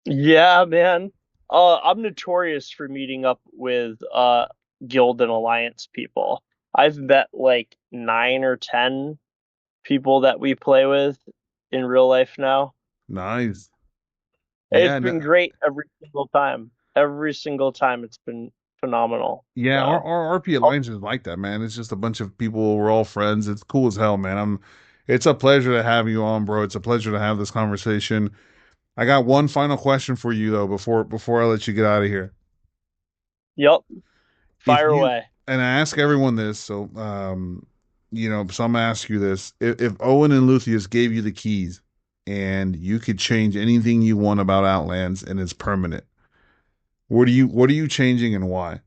Yeah, man. I'm notorious for meeting up with guild and alliance people. I've met like 9 or 10 people that we play with in real life now. Nice. It's Yeah, been great every single time. Every single time it's been phenomenal. yeah. Our, So, our RP oh, Alliance is like that, man. It's just a bunch of people. We're all friends. It's cool as hell, man. It's a pleasure to have you on, bro. It's a pleasure to have this conversation. I got one final question for you though before I let you get out of here. Yep, If fire you away. and I ask everyone this, so so I'm gonna ask you this: if Owen and Lucius gave you the keys and you could change anything you want about Outlands and it's permanent, what are you changing and why?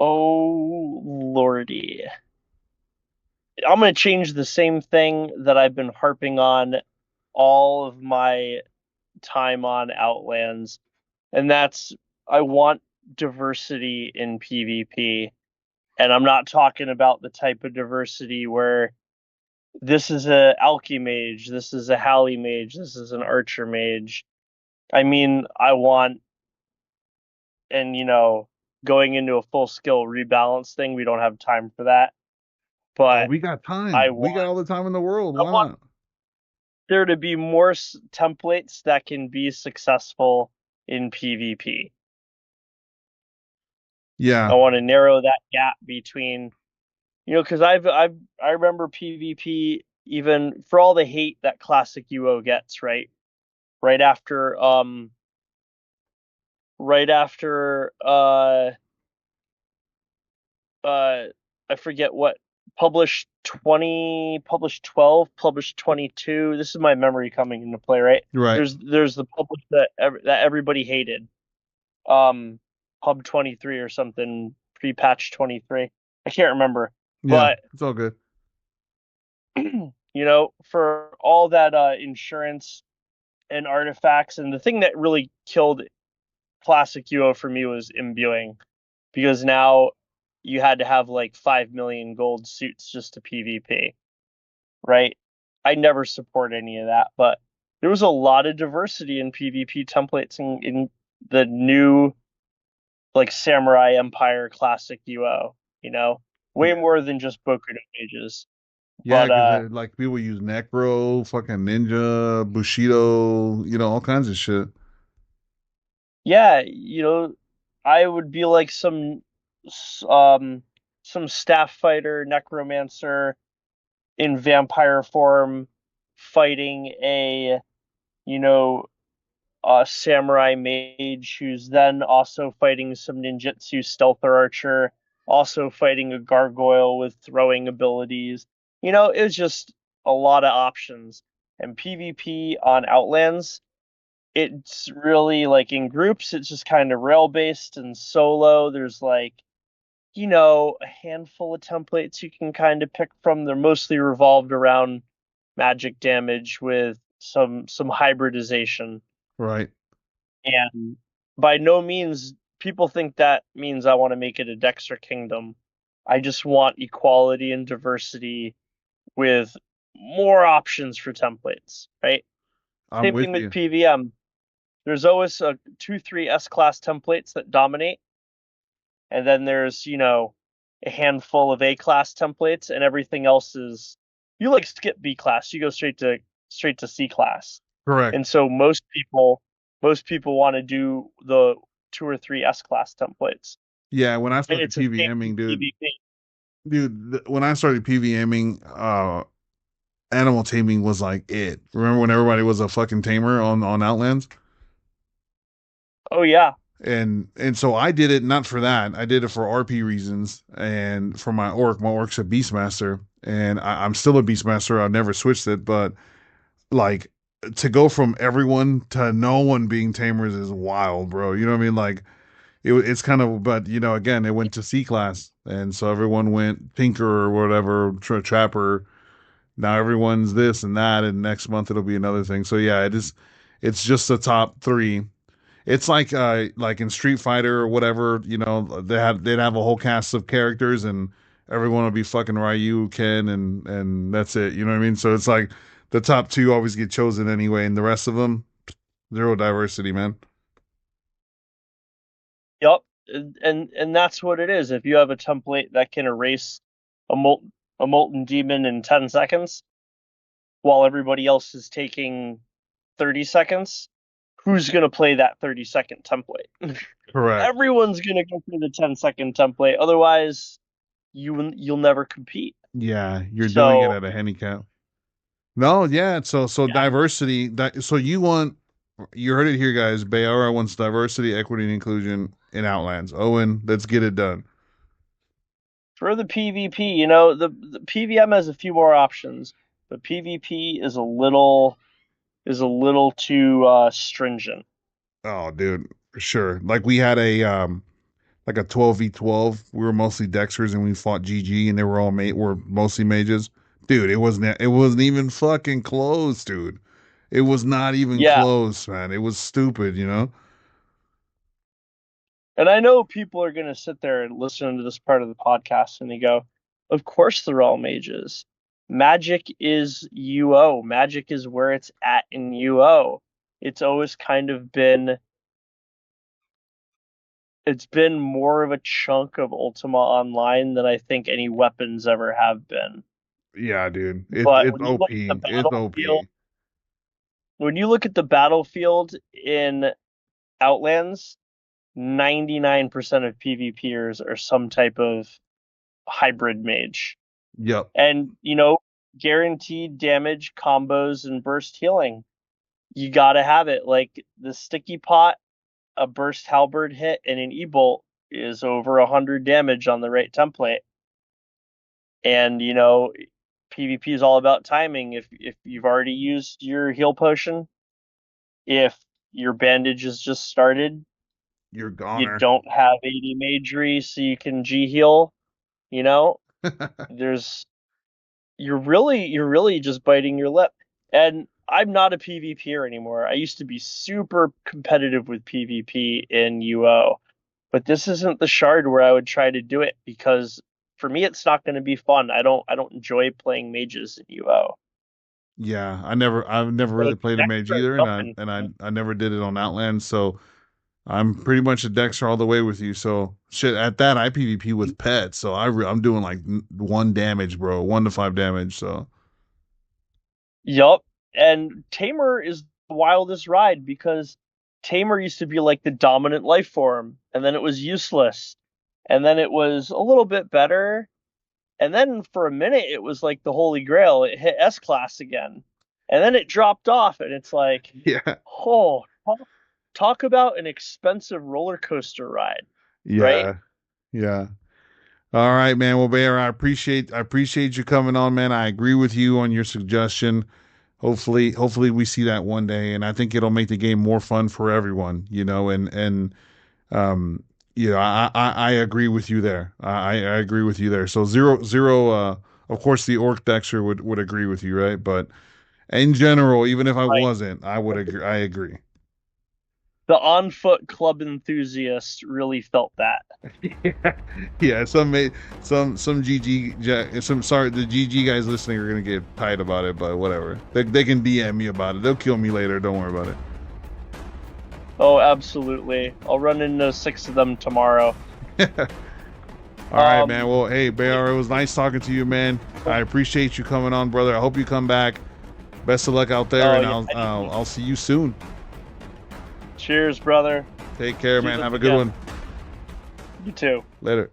Oh lordy. I'm gonna change the same thing that I've been harping on all of my time on Outlands, and that's I want diversity in PvP. And I'm not talking about the type of diversity where this is a alchemy mage, this is a Halley mage, this is an archer mage. I mean, I want, and going into a full skill rebalance thing, we don't have time for that. Oh, But we got I time. We got want, all the time in the world. I Why want not? there to be more templates that can be successful in PvP. I Yeah, want to narrow that gap between, because I remember PvP even for all the hate that classic UO gets, right? Right after right after uh I forget what, published 20, published 12, published 22. This is my memory coming into play, right? right. There's the publish that everybody hated. Um Pub 23 or something, pre-patch 23. I can't remember. Yeah, But it's all good. for all that insurance and artifacts, and the thing that really killed classic UO for me was imbuing, because now you had to have like 5 million gold suits just to PvP, right? I never support any of that, but there was a lot of diversity in PvP templates in the new like Samurai Empire classic UO, way Yeah, more than just Boku no Mages. yeah, But because like people use Necro, fucking Ninja, Bushido, all kinds of shit. yeah, I would be like um some staff fighter necromancer in vampire form fighting you know a samurai mage who's then also fighting some ninjutsu stealther archer, also fighting a gargoyle with throwing abilities. It was just a lot of options. And PvP on Outlands, it's really like in groups, it's just kind of rail based, and solo, there's like, a handful of templates you can kind of pick from. They're mostly revolved around magic damage with some hybridization. Right. And by no means, people think that means I want to make it a Dexter Kingdom. I just want equality and diversity with more options for templates, right? I'm Same thing with with you. PVM. There's always a 2, 3 S class templates that dominate, and then there's a handful of A class templates, and everything else is, you like skip B class, you go straight to C class. Correct. And so most people want to do the 2 or 3 S class templates, Yeah, when I and started it's the same PVMing, with dude, PvP. when I started PVMing, animal taming was like it. Remember when everybody was a fucking tamer on Outlands? Oh yeah. And so I did it not for that. I did it for RP reasons and for my orc. My orc's a beastmaster, and I'm still a beastmaster. I've never switched it, but like to go from everyone to no one being tamers is wild, bro. You know what I mean? Like it's kind of, but again, it went to C class, and so everyone went tinker or whatever, trapper. Now everyone's this and that, and next month it'll be another thing. So yeah, it is. It's just the top three. It's like in Street Fighter or whatever, they'd have a whole cast of characters and everyone will be fucking Ryu, Ken, and that's it. You know what I mean? So it's like the top two always get chosen anyway, and the rest of them zero diversity, man. Yep. And that's what it is. If you have a template that can erase a molten demon in 10 seconds while everybody else is taking 30 seconds, who's going to play that 30-second template? Correct. Everyone's going to go through the 10-second template. Otherwise, you'll never compete. Yeah, you're doing it So, at a handicap. No, yeah. So Yeah. diversity. So you heard it here, guys. Bayara wants diversity, equity, and inclusion in Outlands. Owen, let's get it done. For the PvP, the PvM has a few more options, but PvP is a little too stringent. Oh, dude, for sure. Like we had a 12v12. We were mostly Dexters and we fought GG and they were were mostly mages. Dude, it wasn't even fucking close, dude. It was not even Yeah, close, man. It was stupid, you know? and I know people are gonna sit there and listen to this part of the podcast and they go, "Of course they're all mages. Magic is UO. Magic is where it's at in UO. It's always kind of been it's been more of a chunk of Ultima Online than I think any weapons ever have been. Yeah, dude. But It's OP. It's OP. when you look at the battlefield in Outlands, 99% of PvPers are some type of hybrid mage. Yep. And, guaranteed damage, combos, and burst healing. You gotta have it. Like the sticky pot, a burst halberd hit, and an e-bolt is over 100 damage on the right template. And PvP is all about timing. If you've already used your heal potion, if your bandage has just started, You're you goner. don't have 80 magery, so you can G heal. You know, there's you're really just biting your lip. And I'm not a PvPer anymore. I used to be super competitive with PvP in UO, but this isn't the shard where I would try to do it because for me it's not going to be fun. I don't enjoy playing mages in UO. Yeah, I've never But really it's played a mage extra either, and I fun. and I never did it on Outlands, so I'm pretty much a Dexter all the way with you. So shit, at that I PvP with pets, so I'm doing like 1 damage, bro, 1 to 5 damage. So Yup. And Tamer is the wildest ride because Tamer used to be like the dominant life form, and then it was useless. And then it was a little bit better. And then for a minute it was like the Holy Grail. It hit S class again. And then it dropped off, and it's like, yeah, oh, talk about an expensive roller coaster ride, right? yeah, yeah. All right, man. Well, Bear, I appreciate you coming on, man. I agree with you on your suggestion. Hopefully we see that one day, and I think it'll make the game more fun for everyone. And um, I agree with you there. I agree with you there. So zero. Of course, the Orc Dexter would agree with you, right? But in general, even if I Right. wasn't, I would agree. I agree. The on foot club enthusiast really felt that. Yeah, some the GG guys listening are gonna get tight about it, but whatever. They can DM me about it. They'll kill me later. Don't worry about Oh, absolutely. I'll run into 6 of them tomorrow. it. All right, man. Um, Well, hey, Bear, it was nice talking to you, man. I appreciate you coming on, brother. I hope you come back. Best of luck out there, oh and yeah. I'll see you soon. Cheers, brother. Take care, Do man. this Have a good again. one. You too. Later.